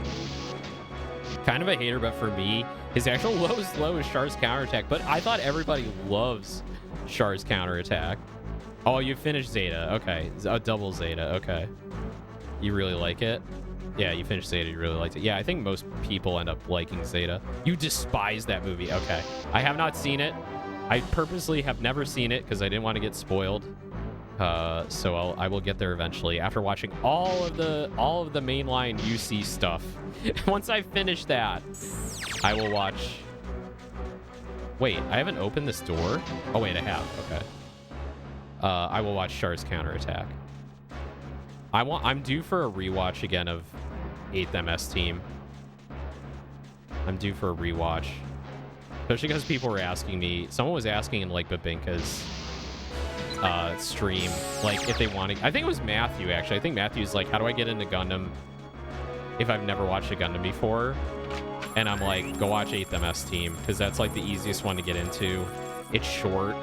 Kind of a hater, but for me, his actual lowest low is Char's counterattack. But I thought everybody loves Char's counterattack. Oh, you finished Zeta. Okay. A double Zeta. Okay. You really like it? Yeah, you finished Zeta, you really liked it. Yeah, I think most people end up liking Zeta. You despise that movie. Okay. I have not seen it. I purposely have never seen it because I didn't want to get spoiled. So I will get there eventually after watching all of the mainline UC stuff. Once I finish that, I will watch. Wait, I haven't opened this door? Oh wait, I have. Okay. I will watch Char's Counterattack. I'm due for a rewatch again of 8th MS Team. I'm due for a rewatch. Especially because people were asking me. Someone was asking in like Babinka's stream, like if they want to. I think it was Matthew actually. I think Matthew's like, how do I get into Gundam if I've never watched a Gundam before? And I'm like, go watch 8th MS Team because that's like the easiest one to get into. It's short.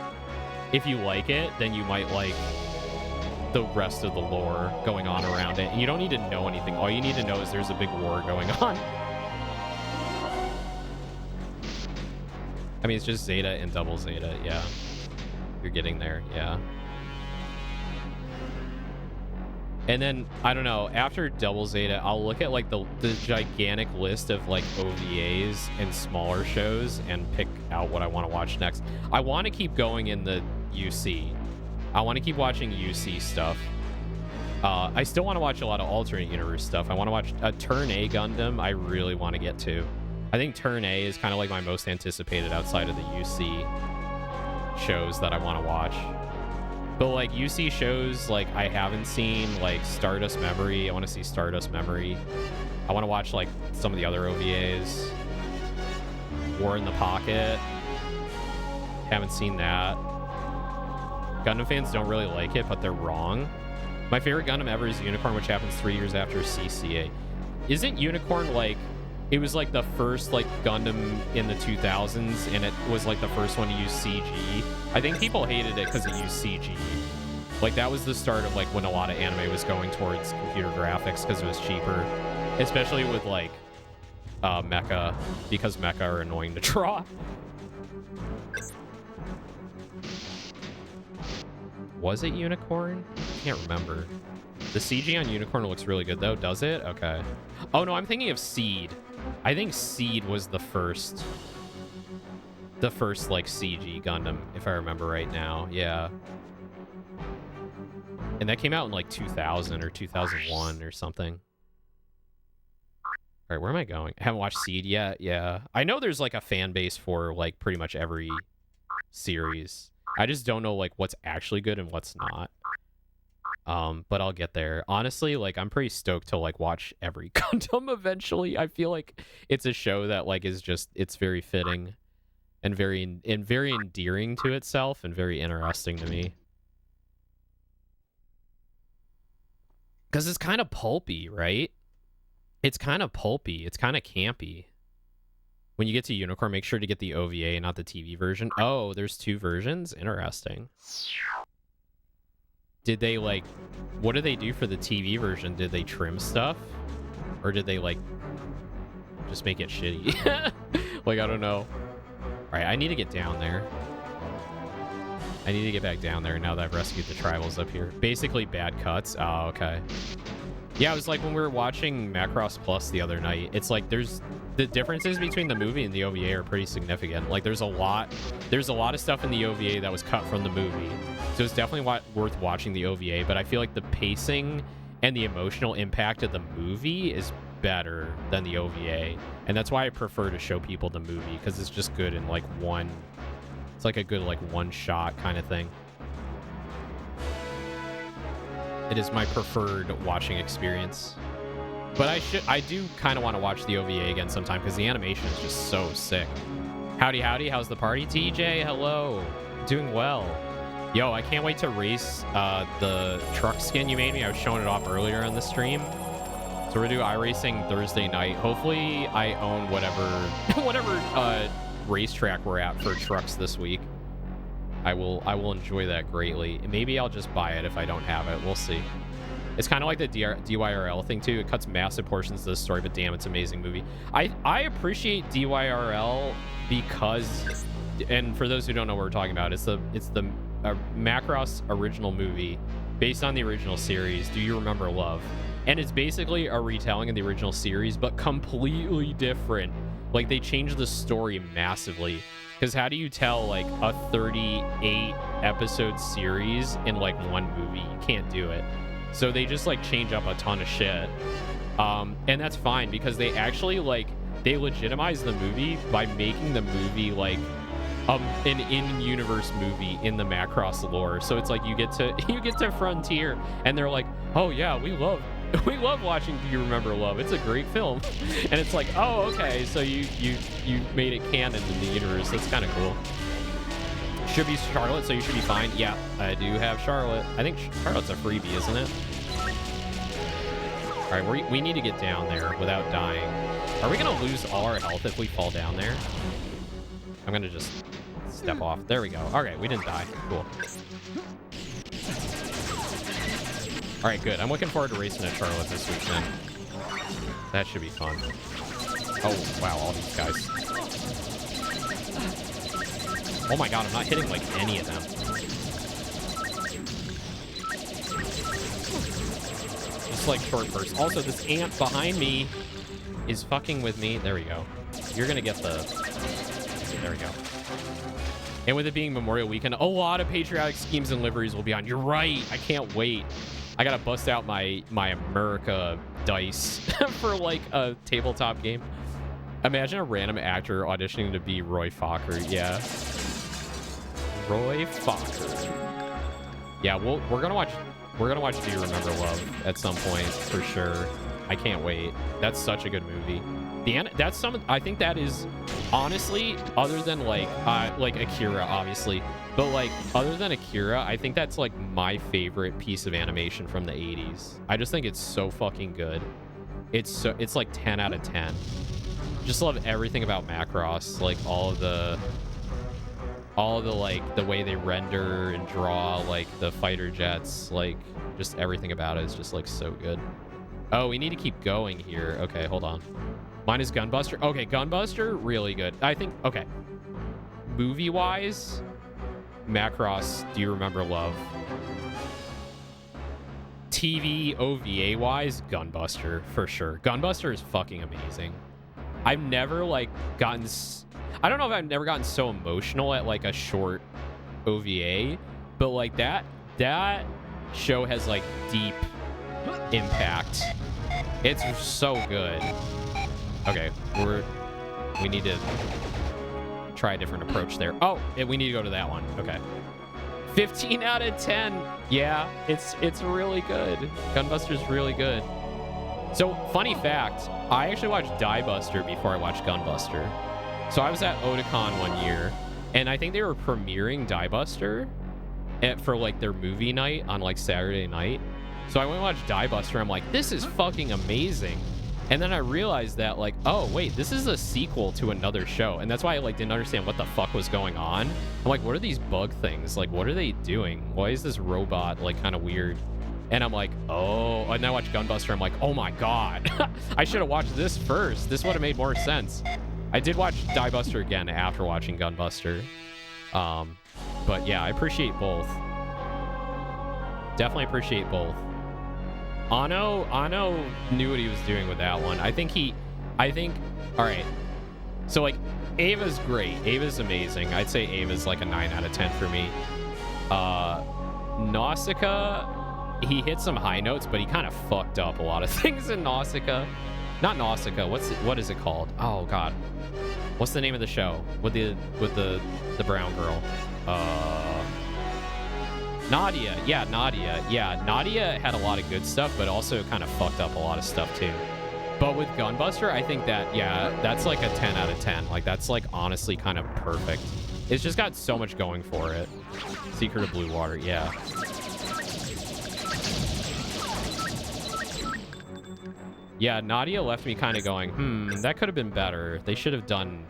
If you like it, then you might like the rest of the lore going on around it. And you don't need to know anything. All you need to know is there's a big war going on. I mean, it's just Zeta and Double Zeta. Yeah. You're getting there. Yeah. And then, I don't know, after Double Zeta, I'll look at like the gigantic list of like OVAs and smaller shows and pick out what I want to watch next. I want to keep going in the UC. I want to keep watching UC stuff. I still want to watch a lot of alternate universe stuff. I want to watch a Turn A Gundam. I really want to get to. I think Turn A is kind of like my most anticipated outside of the UC shows that I want to watch. But like UC shows like I haven't seen, like Stardust Memory. I want to see Stardust Memory. I want to watch like some of the other OVAs. War in the Pocket. Haven't seen that. Gundam fans don't really like it, but they're wrong. My favorite Gundam ever is Unicorn, which happens 3 years after CCA. Isn't Unicorn like, it was like the first like Gundam in the 2000s, and it was like the first one to use CG. I think people hated it because it used CG. Like that was the start of like when a lot of anime was going towards computer graphics because it was cheaper, especially with like mecha, because mecha are annoying to draw. Was it Unicorn? I can't remember. The CG on Unicorn looks really good though. Does it? Okay. Oh no, I'm thinking of Seed. I think Seed was the first like CG Gundam, if I remember right now. Yeah. And that came out in like 2000 or 2001 or something. All right, where am I going? I haven't watched Seed yet. Yeah. I know there's like a fan base for like pretty much every series. I just don't know like what's actually good and what's not. But I'll get there. Honestly, like I'm pretty stoked to like watch every Gundam eventually. I feel like it's a show that like is just, it's very fitting and very endearing to itself and very interesting to me. Because it's kind of pulpy, right? It's kind of pulpy. It's kind of campy. When you get to Unicorn, make sure to get the OVA, not the TV version. Oh, there's 2 versions? Interesting. Did they, like... What did they do for the TV version? Did they trim stuff? Or did they, like... just make it shitty? Like, I don't know. Alright, I need to get down there. I need to get back down there now that I've rescued the tribals up here. Basically, bad cuts. Oh, okay. Yeah, it was like when we were watching Macross Plus the other night. It's like there's... The differences between the movie and the OVA are pretty significant. Like there's a lot of stuff in the OVA that was cut from the movie. So it's definitely worth watching the OVA, but I feel like the pacing and the emotional impact of the movie is better than the OVA. And that's why I prefer to show people the movie, because it's just good in like one, it's like a good like one shot kind of thing. It is my preferred watching experience. But I do kind of want to watch the OVA again sometime because the animation is just so sick. Howdy, howdy. How's the party? TJ, hello. Doing well. Yo, I can't wait to race the truck skin you made me. I was showing it off earlier on the stream. So we're going to do iRacing Thursday night. Hopefully I own whatever racetrack we're at for trucks this week. I will enjoy that greatly. Maybe I'll just buy it if I don't have it. We'll see. It's kind of like the DYRL thing, too. It cuts massive portions of the story, but damn, it's an amazing movie. I appreciate DYRL because, and for those who don't know what we're talking about, it's the Macross original movie based on the original series, Do You Remember Love? And it's basically a retelling of the original series, but completely different. Like, they changed the story massively. Because how do you tell, like, a 38 episode series in, like, one movie? You can't do it. So they just, like, change up a ton of shit. And that's fine, because they actually, like, they legitimize the movie by making the movie, like, an in-universe movie in the Macross lore. So it's like you get to Frontier, and they're like, oh yeah, we love watching Do You Remember Love? It's a great film. And it's like, oh, okay, so you made it canon in the universe. That's kind of cool. Should be Charlotte, so you should be fine. Yeah, I do have Charlotte. I think Charlotte's a freebie, isn't it? All right, we need to get down there without dying. Are we gonna lose all our health if we fall down there? I'm gonna just step off. There we go. Okay, we didn't die. Cool. All right, good. I'm looking forward to racing at Charlotte this weekend. That should be fun. Oh, wow, all these guys. Oh my god, I'm not hitting, like, any of them. Just, like, short bursts. Also, this ant behind me is fucking with me. There we go. You're gonna get the... There we go. And with it being Memorial Weekend, a lot of patriotic schemes and liveries will be on. You're right. I can't wait. I gotta bust out my America dice for, like, a tabletop game. Imagine a random actor auditioning to be Roy Fokker. Yeah. Roy Fokker. Yeah, we're gonna watch Do You Remember Love at some point for sure. I can't wait. That's such a good movie. I think that is honestly, other than like Akira, obviously, but like other than Akira, I think that's like my favorite piece of animation from the 80s. I just think it's so fucking good. It's like 10 out of 10. Just love everything about Macross, like all of the like the way they render and draw like the fighter jets, like just everything about it is just like so good. Oh, we need to keep going here. Okay, hold on. Mine is Gunbuster. Okay, Gunbuster, really good. I think, okay. Movie-wise, Macross, Do You Remember Love? TV OVA-wise, Gunbuster, for sure. Gunbuster is fucking amazing. I've never, like, gotten... I don't know if I've never gotten so emotional at, like, a short OVA, but, like, that show has, like, deep impact. It's so good. Okay, we need to try a different approach there. Oh, we need to go to that one. Okay. 15 out of 10. Yeah, it's really good. Gunbuster's really good. So, funny fact, I actually watched Diebuster before I watched Gunbuster. So I was at Otakon one year, and I think they were premiering Diebuster for like their movie night on like Saturday night. So I went and watched Diebuster. I'm like, this is fucking amazing. And then I realized that, like, oh, wait, this is a sequel to another show. And that's why I, like, didn't understand what the fuck was going on. I'm like, what are these bug things? Like, what are they doing? Why is this robot, like, kind of weird? And I'm like, oh. And then I watched Gunbuster. I'm like, oh, my God. I should have watched this first. This would have made more sense. I did watch Diebuster again after watching Gunbuster. But, yeah, I appreciate both. Definitely appreciate both. Ano knew what he was doing with that one. I think, all right. So, like, Ava's great. Ava's amazing. I'd say Ava's like a 9 out of 10 for me. Nausicaa, he hit some high notes, but he kind of fucked up a lot of things in Nausicaa. Not Nausicaa. What is it called? Oh, God. What's the name of the show with the brown girl? Nadia. Yeah, Nadia. Yeah, Nadia had a lot of good stuff, but also kind of fucked up a lot of stuff too. But with Gunbuster, I think that, yeah, that's like a 10 out of 10. Like, that's like honestly kind of perfect. It's just got so much going for it. Secret of Blue Water, yeah. Yeah, Nadia left me kind of going, that could have been better. They should have done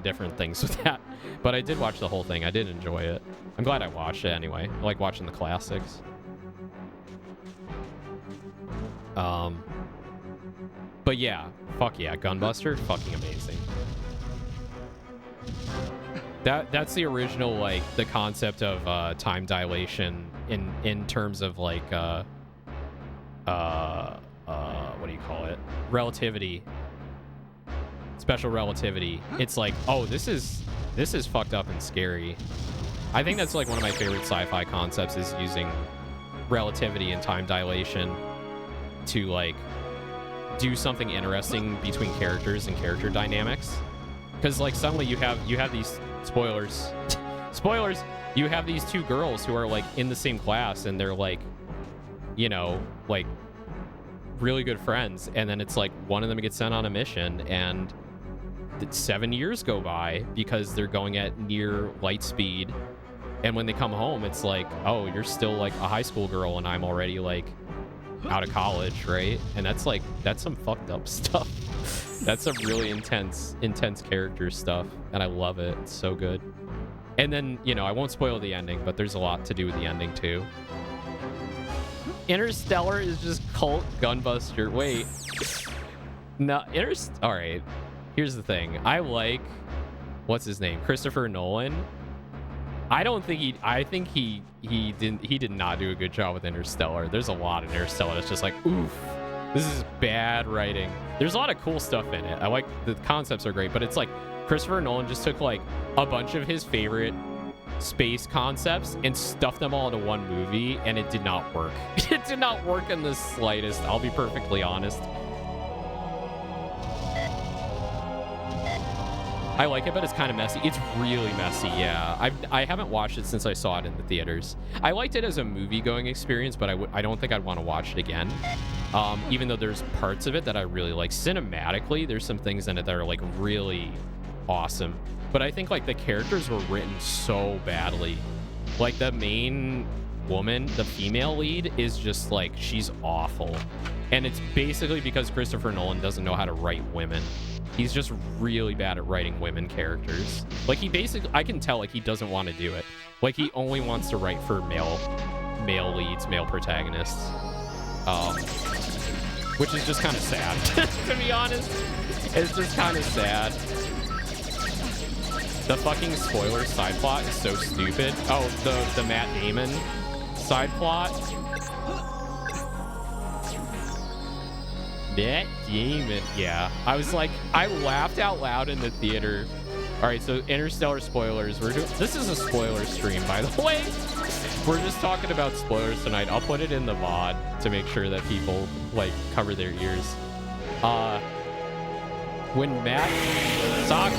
different things with that. But I did watch the whole thing. I did enjoy it. I'm glad I watched it anyway. I like watching the classics. But yeah, fuck yeah, Gunbuster, fucking amazing. That's the original, like, the concept of time dilation in terms of like what do you call it? Relativity. Special relativity. It's like, oh, this is fucked up and scary. I think that's like one of my favorite sci-fi concepts, is using relativity and time dilation to like do something interesting between characters and character dynamics. Because like suddenly you have these spoilers. Spoilers, you have these two girls who are like in the same class, and they're like, you know, like really good friends, and then it's like one of them gets sent on a mission, and 7 years go by because they're going at near light speed, and when they come home, it's like, oh, you're still like a high school girl and I'm already like out of college, right? And that's some fucked up stuff. That's some really intense character stuff, and I love it. It's so good. And then, you know, I won't spoil the ending, but there's a lot to do with the ending too. Interstellar is just cult gunbuster. Wait. No, all right. Here's the thing. I like, what's his name? Christopher Nolan. I think he did not do a good job with Interstellar. There's a lot in Interstellar that's just like, oof, this is bad writing. There's a lot of cool stuff in it. I like, the concepts are great, but it's like Christopher Nolan just took like a bunch of his favorite space concepts and stuffed them all into one movie, and it did not work. It did not work in the slightest. I'll be perfectly honest. I like it, but it's kind of messy. It's really messy, yeah. I haven't watched it since I saw it in the theaters. I liked it as a movie-going experience, but I don't think I'd want to watch it again. Even though there's parts of it that I really like. Cinematically, there's some things in it that are like really awesome. But I think like the characters were written so badly. Like the main woman, the female lead, is just like, she's awful. And it's basically because Christopher Nolan doesn't know how to write women. He's just really bad at writing women characters. Like he basically, I can tell like he doesn't want to do it. Like he only wants to write for male leads, male protagonists. Which is just kind of sad, to be honest. It's just kind of sad. The fucking spoiler side plot is so stupid. Oh, the Matt Damon side plot. Matt Damon. Yeah. I was like, I laughed out loud in the theater. All right, so Interstellar spoilers. This is a spoiler stream, by the way. We're just talking about spoilers tonight. I'll put it in the VOD to make sure that people like cover their ears. When Matt Saku,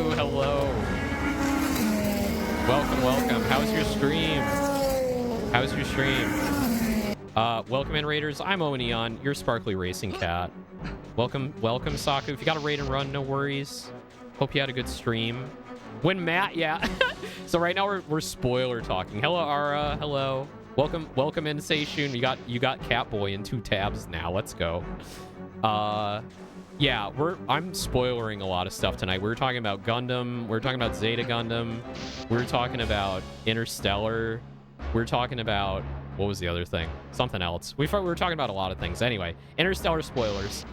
hello. Welcome. How's your stream? Welcome in, Raiders. I'm Owen Aeon, your sparkly racing cat. Welcome, Saku. If you got a raid and run, no worries. Hope you had a good stream. When Matt, yeah. So right now we're spoiler talking. Hello, Ara. Hello. Welcome in, Seishun. You got Catboy in 2 tabs now. Let's go. Yeah, I'm spoilering a lot of stuff tonight. We were talking about Gundam. We were talking about Zeta Gundam. We were talking about Interstellar. We were talking about, what was the other thing? Something else. We were talking about a lot of things. Anyway, Interstellar spoilers.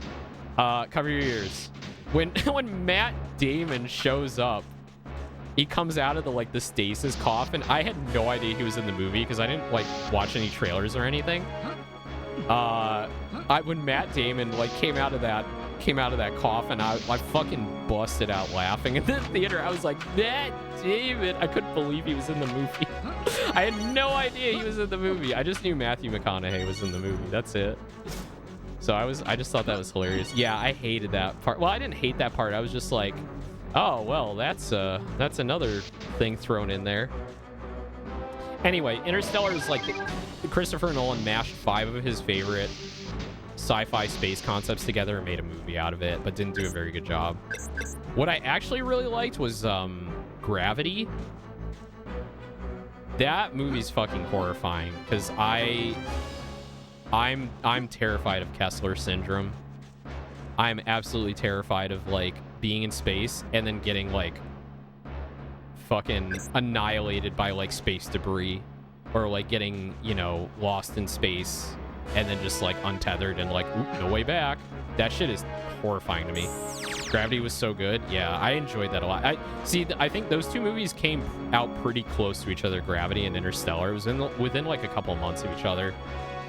Cover your ears. When Matt Damon shows up, he comes out of the stasis coffin. I had no idea he was in the movie because I didn't watch any trailers or anything. When Matt Damon came out of that coffin, I fucking busted out laughing in the theater. I was like, Matt Damon! I couldn't believe he was in the movie. I had no idea he was in the movie. I just knew Matthew McConaughey was in the movie. That's it. So I just thought that was hilarious. Yeah, I hated that part. Well, I didn't hate that part. I was just like, oh well, that's another thing thrown in there. Anyway, Interstellar is Christopher Nolan mashed 5 of his favorite sci-fi space concepts together and made a movie out of it, but didn't do a very good job. What I actually really liked was Gravity. That movie's fucking horrifying because I'm terrified of Kessler syndrome. I'm absolutely terrified of being in space and then getting fucking annihilated by space debris, or getting lost in space and then just untethered and oop, no way back. that shit is horrifying to me. Gravity was so good. Yeah, I enjoyed that a lot. I think those two movies came out pretty close to each other, Gravity and Interstellar. It was within like a couple months of each other.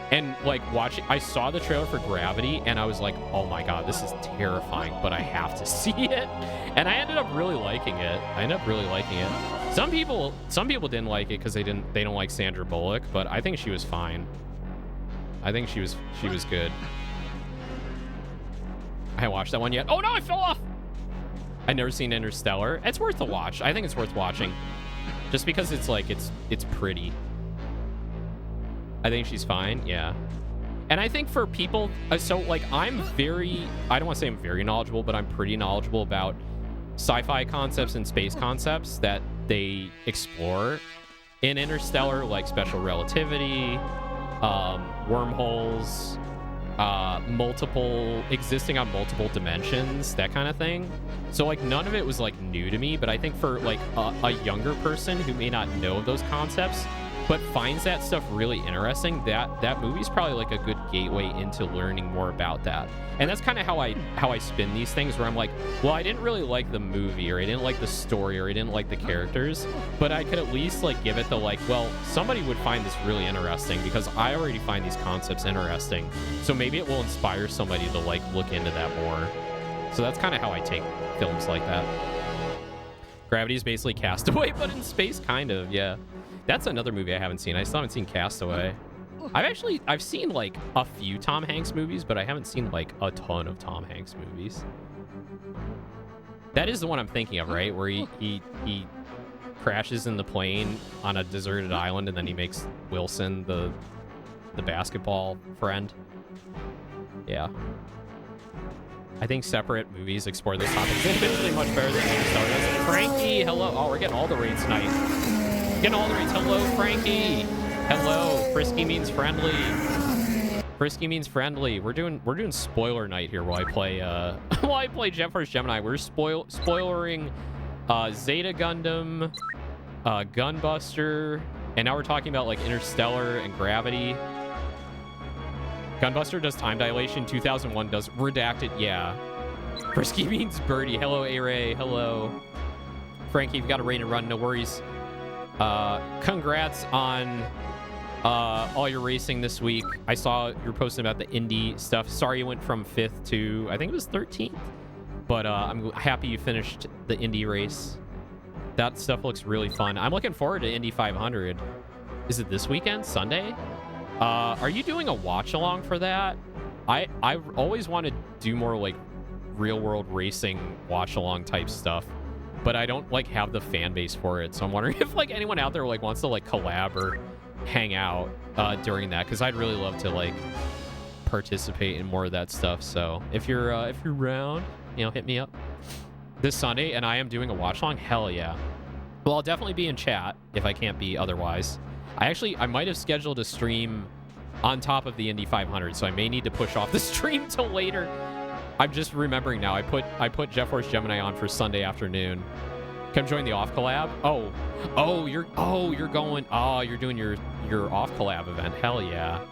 And like I saw the trailer for Gravity and I was like, oh my God, this is terrifying, but I have to see it. And I ended up really liking it. Some people didn't like it because they don't like Sandra Bullock, but I think she was fine. I think she was good. I haven't watched that one yet. Oh no, I fell off. I've never seen Interstellar. It's worth a watch. I think it's worth watching. Just because it's like it's pretty. I think she's fine, yeah. And I think for people, so like I don't want to say I'm very knowledgeable, but I'm pretty knowledgeable about sci-fi concepts and space concepts that they explore in Interstellar, like special relativity, wormholes, existing on multiple dimensions, that kind of thing. So like none of it was like new to me, but I think for like a younger person who may not know those concepts but finds that stuff really interesting, that movie's probably like a good gateway into learning more about that. And that's kind of how I spin these things, where I'm like, well, I didn't really like the movie, or I didn't like the story, or I didn't like the characters, but I could at least like give it the like, well, somebody would find this really interesting because I already find these concepts interesting, so maybe it will inspire somebody to like look into that more. So that's kind of how I take films like that. Gravity is basically Castaway, but in space, kind of, yeah. That's another movie I haven't seen. I still haven't seen Castaway. I've seen like a few Tom Hanks movies, but I haven't seen like a ton of Tom Hanks movies. That is the one I'm thinking of, right? Where he crashes in the plane on a deserted island, and then he makes Wilson the basketball friend. Yeah. I think separate movies explore those topics individually much better than Interstellar does. Frankie, hello. Oh, we're getting all the rates tonight. Getting all the rates. Hello, Frankie. Hello. Frisky means friendly. Frisky means friendly. We're doing spoiler night here while I play Force Gemini. We're spoilering Zeta Gundam, Gunbuster, and now we're talking about like Interstellar and Gravity. Gunbuster does time dilation. 2001 does redacted. Yeah. Frisky means birdie. Hello, A-Ray. Hello. Frankie, you've got a rain and run. No worries. Congrats on all your racing this week. I saw you're posting about the Indy stuff. Sorry you went from 5th to, I think it was 13th. But I'm happy you finished the Indy race. That stuff looks really fun. I'm looking forward to Indy 500. Is it this weekend? Sunday? Are you doing a watch along for that? I always want to do more like real world racing watch along type stuff, but I don't like have the fan base for it. So I'm wondering if like anyone out there like wants to like collab or hang out during that, because I'd really love to like participate in more of that stuff. So if you're around, you know, hit me up this Sunday. And I am doing a watch along. Hell yeah. Well, I'll definitely be in chat if I can't be otherwise. I might have scheduled a stream on top of the Indy 500, so I may need to push off the stream till later. I'm just remembering now. I put Jet Force Gemini on for Sunday afternoon. Come join the off collab. You're doing your off collab event. Hell yeah.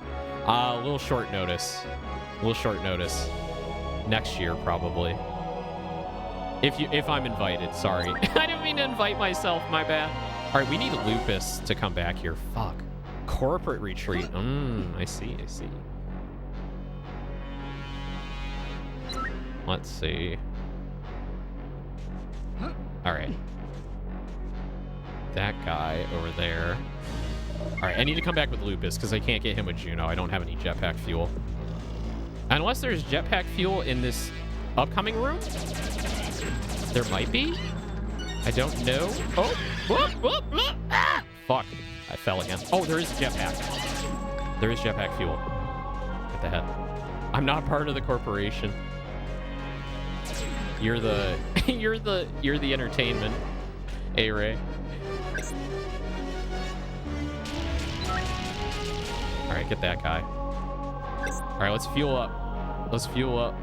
A little short notice. Next year probably. If I'm invited. Sorry. I didn't mean to invite myself. My bad. All right, we need Lupus to come back here. Fuck. Corporate retreat. I see. Let's see. All right. That guy over there. All right, I need to come back with Lupus because I can't get him with Juno. I don't have any jetpack fuel. Unless there's jetpack fuel in this upcoming room. There might be. I don't know. Oh, whoop, whoop, whoop. Ah! Fuck. I fell again. Oh, there is jetpack. There is jetpack fuel. What the heck? I'm not part of the corporation. You're the you're the entertainment. A-Ray. All right, get that guy. All right, let's fuel up. Let's fuel up.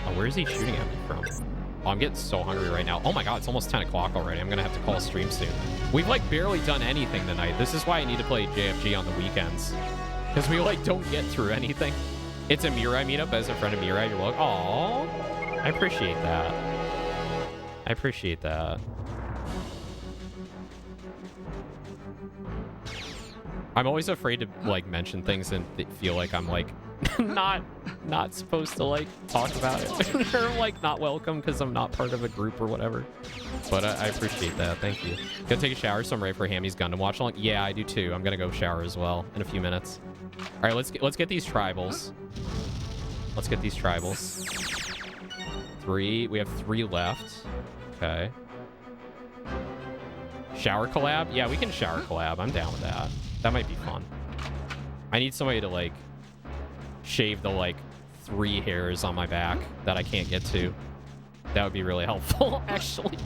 Oh, where is he shooting at me from? Oh, I'm getting so hungry right now. Oh my god, it's almost 10 o'clock already. I'm gonna have to call a stream soon. We've like barely done anything tonight. This is why I need to play JFG on the weekends, because we like don't get through anything. It's a Mirai meetup as a friend of Mirai. You're welcome. Aww. I appreciate that. I appreciate that. I'm always afraid to like mention things and feel like I'm like not supposed to like talk about it or like not welcome because I'm not part of a group or whatever. But I appreciate that. Thank you. Gonna take a shower, so I'm ready for Hammy's Gundam watch along. Yeah, I do too. I'm gonna go shower as well in a few minutes. All right, let's get these tribals. Let's get these tribals. 3. We have 3 left. Okay. Shower collab? Yeah, we can shower collab. I'm down with that. That might be fun. I need somebody to like shave the like 3 hairs on my back that I can't get to. That would be really helpful, actually.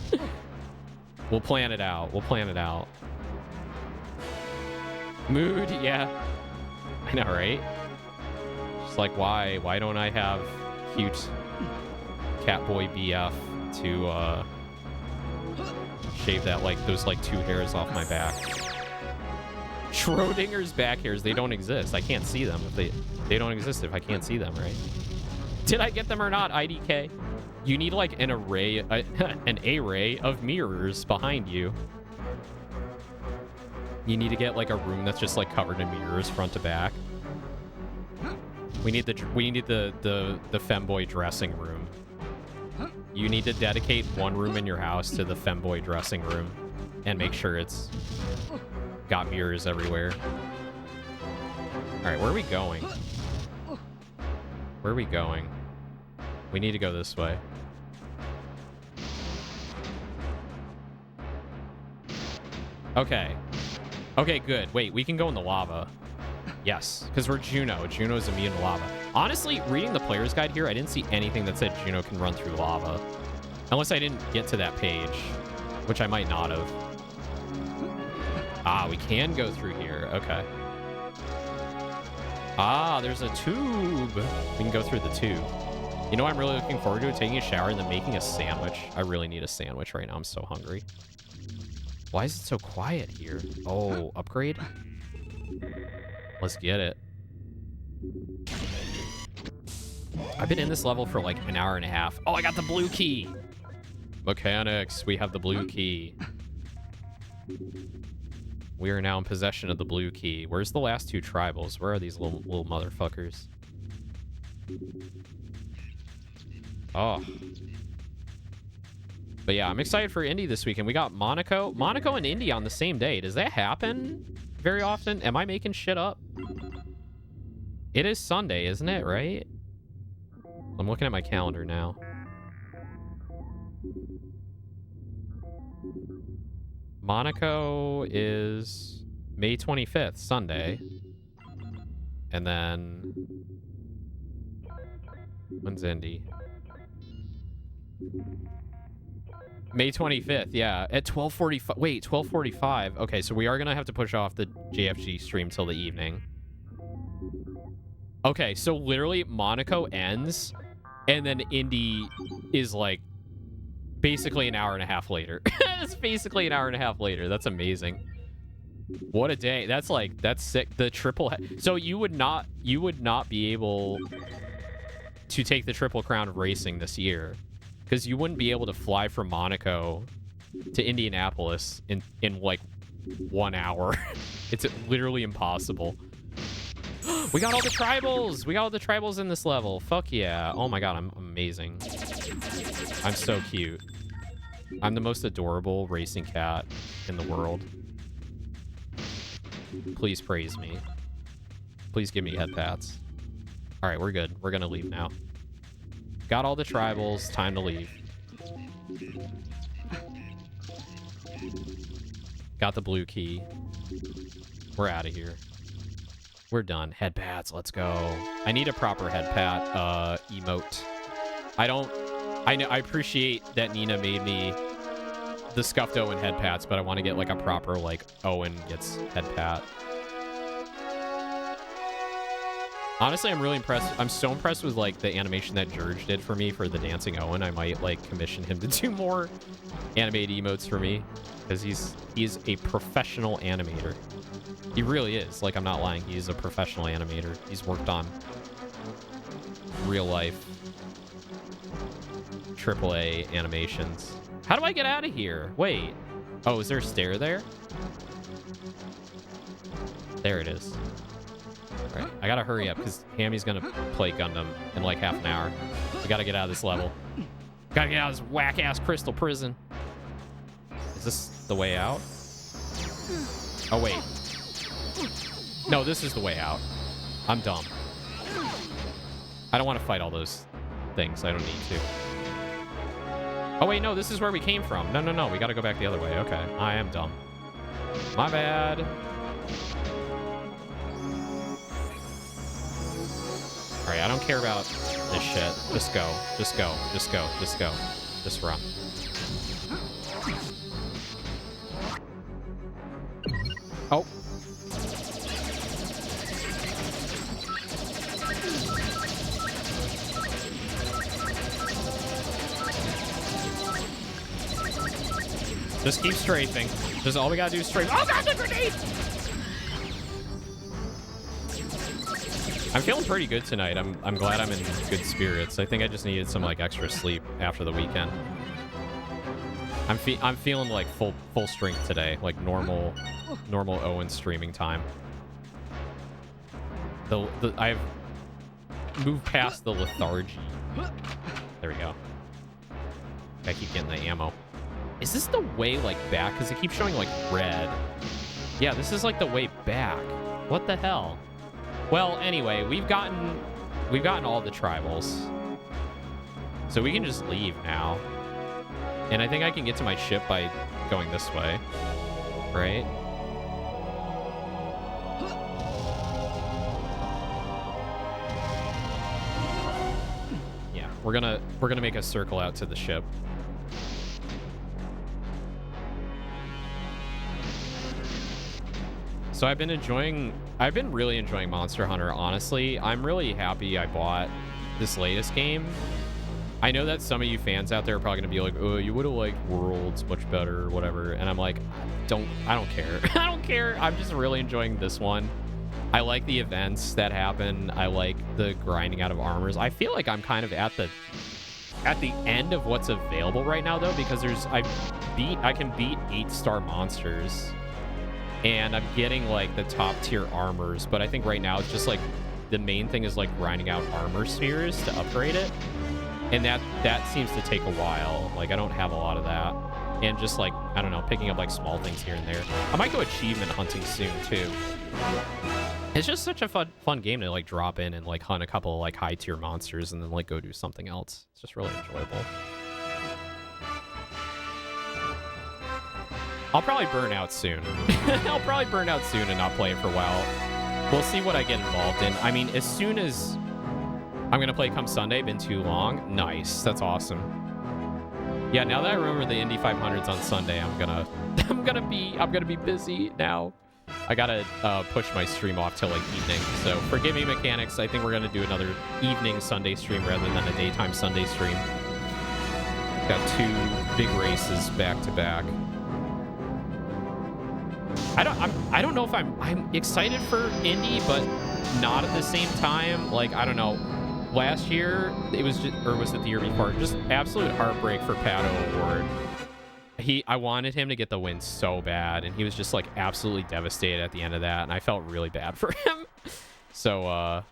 We'll plan it out. We'll plan it out. Mood, yeah. I know, right? Just like, why don't I have cute Catboy BF to shave that like those like 2 hairs off my back? Schrodinger's back hairs, they don't exist. I can't see them if they don't exist if I can't see them, right? Did I get them or not, IDK? You need like an array of mirrors behind you. You need to get like a room that's just like covered in mirrors front to back. We need the femboy dressing room. You need to dedicate one room in your house to the femboy dressing room and make sure it's got mirrors everywhere. All right, where are we going? Where are we going? We need to go this way. Okay. Okay, good. Wait, we can go in the lava. Yes, because we're Juno. Juno's immune to lava. Honestly, reading the player's guide here, I didn't see anything that said Juno can run through lava. Unless I didn't get to that page, which I might not have. Ah, we can go through here. Okay. Ah, there's a tube. We can go through the tube. You know what I'm really looking forward to? Taking a shower and then making a sandwich. I really need a sandwich right now. I'm so hungry. Why is it so quiet here? Oh, upgrade? Let's get it. I've been in this level for like an hour and a half. Oh, I got the blue key. Mechanics, we have the blue key. We are now in possession of the blue key. Where's the last 2 tribals? Where are these little motherfuckers? Oh. But yeah, I'm excited for Indy this weekend. We got Monaco and Indy on the same day. Does that happen very often? Am I making shit up? It is Sunday, isn't it? Right? I'm looking at my calendar now. Monaco is May 25th, Sunday. And then... when's Indy? May 25th, yeah. At 12:45. Wait, 12:45. Okay, so we are going to have to push off the JFG stream till the evening. Okay, so literally Monaco ends, and then Indy is like basically an hour and a half later. It's basically an hour and a half later. That's amazing. What a day. That's like, that's sick. The triple... so you would not be able to take the Triple Crown of Racing this year, because you wouldn't be able to fly from Monaco to Indianapolis in like 1 hour. It's literally impossible. We got all the tribals. We got all the tribals in this level. Fuck yeah. Oh my god, I'm amazing. I'm so cute. I'm the most adorable racing cat in the world. Please praise me. Please give me head pats. All right, we're good. We're gonna leave now. Got all the tribals. Time to leave. Got the blue key. We're out of here. We're done. Head pats. Let's go. I need a proper head pat emote. I know. I appreciate that Nina made me the scuffed Owen head pats, but I want to get like a proper like Owen gets head pat. Honestly, I'm really impressed. I'm so impressed with like the animation that George did for me for the dancing Owen. I might like commission him to do more animated emotes for me, because he's a professional animator. He really is. Like, I'm not lying. He's a professional animator. He's worked on real life AAA animations. How do I get out of here? Wait. Oh, is there a stair there? There it is. All right, I gotta hurry up because Hammy's gonna play Gundam in like half an hour. We gotta get out of this level. Gotta get out of this whack-ass crystal prison. Is this the way out? Oh, wait. No, this is the way out. I'm dumb. I don't want to fight all those things. I don't need to. Oh, wait, no, this is where we came from. No, no, no, we gotta go back the other way. Okay, I am dumb. My bad. All right, I don't care about this shit. Just go. Just go. Just go. Just go. Just run. Oh. Just keep strafing. Just all we gotta do is strafe. Oh god, the grenade! I'm feeling pretty good tonight. I'm glad I'm in good spirits. I think I just needed some like extra sleep after the weekend. I'm feeling like full strength today, like normal Owen streaming time. I've moved past the lethargy. There we go. I keep getting the ammo. Is this the way like back? Because it keeps showing like red. Yeah, this is like the way back. What the hell? Well, anyway, we've gotten all the tribals. So we can just leave now. And I think I can get to my ship by going this way. Right? Yeah, we're gonna make a circle out to the ship. So I've been really enjoying Monster Hunter, honestly. I'm really happy I bought this latest game. I know that some of you fans out there are probably gonna be like, oh, you would have liked Worlds much better or whatever. And I'm like, I don't care. I don't care. I'm just really enjoying this one. I like the events that happen. I like the grinding out of armors. I feel like I'm kind of at the end of what's available right now though, because I can beat 8-star monsters. And I'm getting like the top tier armors, but I think right now it's just like the main thing is like grinding out armor spheres to upgrade it. And that seems to take a while. Like I don't have a lot of that. And just like, I don't know, picking up like small things here and there. I might go achievement hunting soon too. It's just such a fun game to like drop in and like hunt a couple of like high tier monsters and then like go do something else. It's just really enjoyable. I'll probably burn out soon. I'll probably burn out soon and not play it for a while. We'll see what I get involved in. I mean, as soon as I'm gonna play come Sunday, been too long. Nice, that's awesome. Yeah, now that I remember the Indy 500s on Sunday, I'm gonna be busy now. I gotta push my stream off till like evening. So forgive me, mechanics. I think we're gonna do another evening Sunday stream rather than a daytime Sunday stream. Got 2 big races back to back. I don't know if I'm excited for Indy, but not at the same time. Like, I don't know. Last year, it was just, or was it the year before? Just absolute heartbreak for Pato O'Ward. I wanted him to get the win so bad, and he was just like absolutely devastated at the end of that, and I felt really bad for him. So,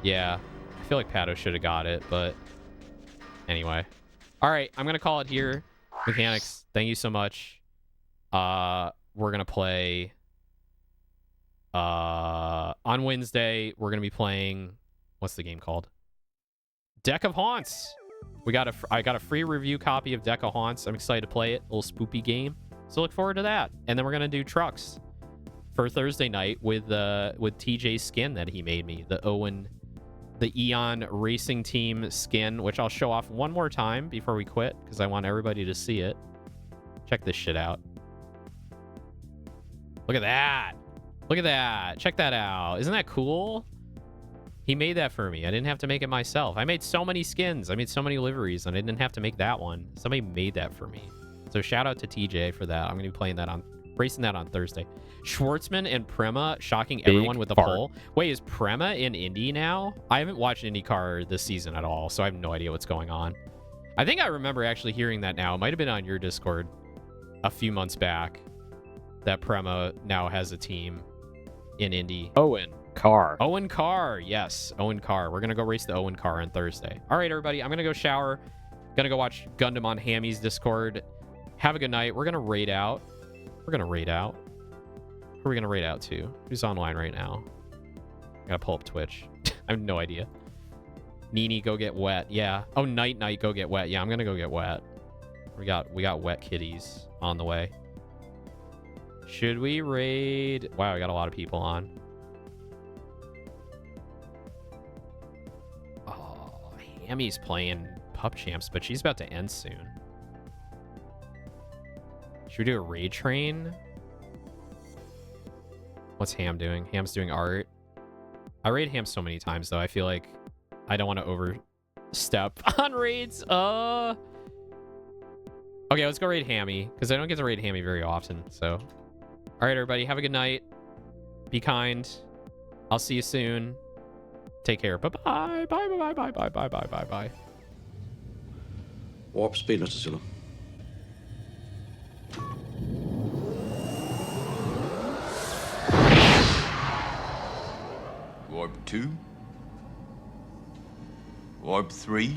yeah, I feel like Pato should have got it, but anyway. All right, I'm gonna call it here. Mechanics, thank you so much. We're gonna play on Wednesday. We're gonna be playing, what's the game called? Deck of Haunts. I got a free review copy of Deck of Haunts. I'm excited to play it. A little spoopy game. So look forward to that. And then we're gonna do trucks for Thursday night with TJ's skin that he made me, the Owen, the Aeon Racing Team skin, which I'll show off one more time before we quit because I want everybody to see it. Check this shit out. Look at that. Look at that. Check that out. Isn't that cool? He made that for me. I didn't have to make it myself. I made so many skins. I made so many liveries, and I didn't have to make that one. Somebody made that for me. So shout out to TJ for that. I'm going to be playing that on Racing that on Thursday. Schwartzman and Prema shocking Big everyone with the fart. pole. Wait, is Prema in Indy now? I haven't watched IndyCar this season at all, so I have no idea what's going on. I think I remember actually hearing that now. It might have been on your Discord a few months back that Prema now has a team in Indy. Owen car. Owen car. Yes, Owen car. We're going to go race the Owen car on Thursday. All right, everybody. I'm going to go shower. Going to go watch Gundam on Hammy's Discord. Have a good night. We're going to raid out. We're going to raid out. Who are we going to raid out to? Who's online right now? I got to pull up Twitch. I have no idea. Nini, go get wet. Yeah. Oh, Night, go get wet. Yeah, I'm going to go get wet. We got wet kitties on the way. Should we raid? Wow, we got a lot of people on. Oh, Hammy's playing Pup Champs, but she's about to end soon. Should we do a raid train? What's Ham doing? Ham's doing art. I raid Ham so many times, though. I feel like I don't want to overstep on raids. Okay, let's go raid Hammy, because I don't get to raid Hammy very often, so... All right, everybody, have a good night. Be kind. I'll see you soon. Take care. Bye-bye. Bye. Warp speed, Mr. Sulu. Warp 2. Warp 3.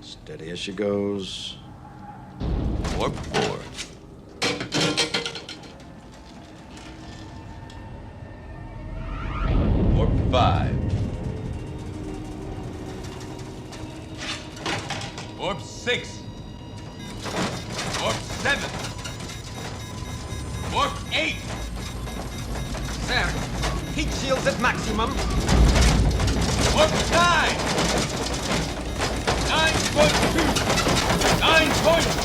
Steady as she goes. Warp 4. Warp 5. Warp 6. Warp 7. Warp 8. Sir, heat shields at maximum. Warp 9. 9.2. 9.3.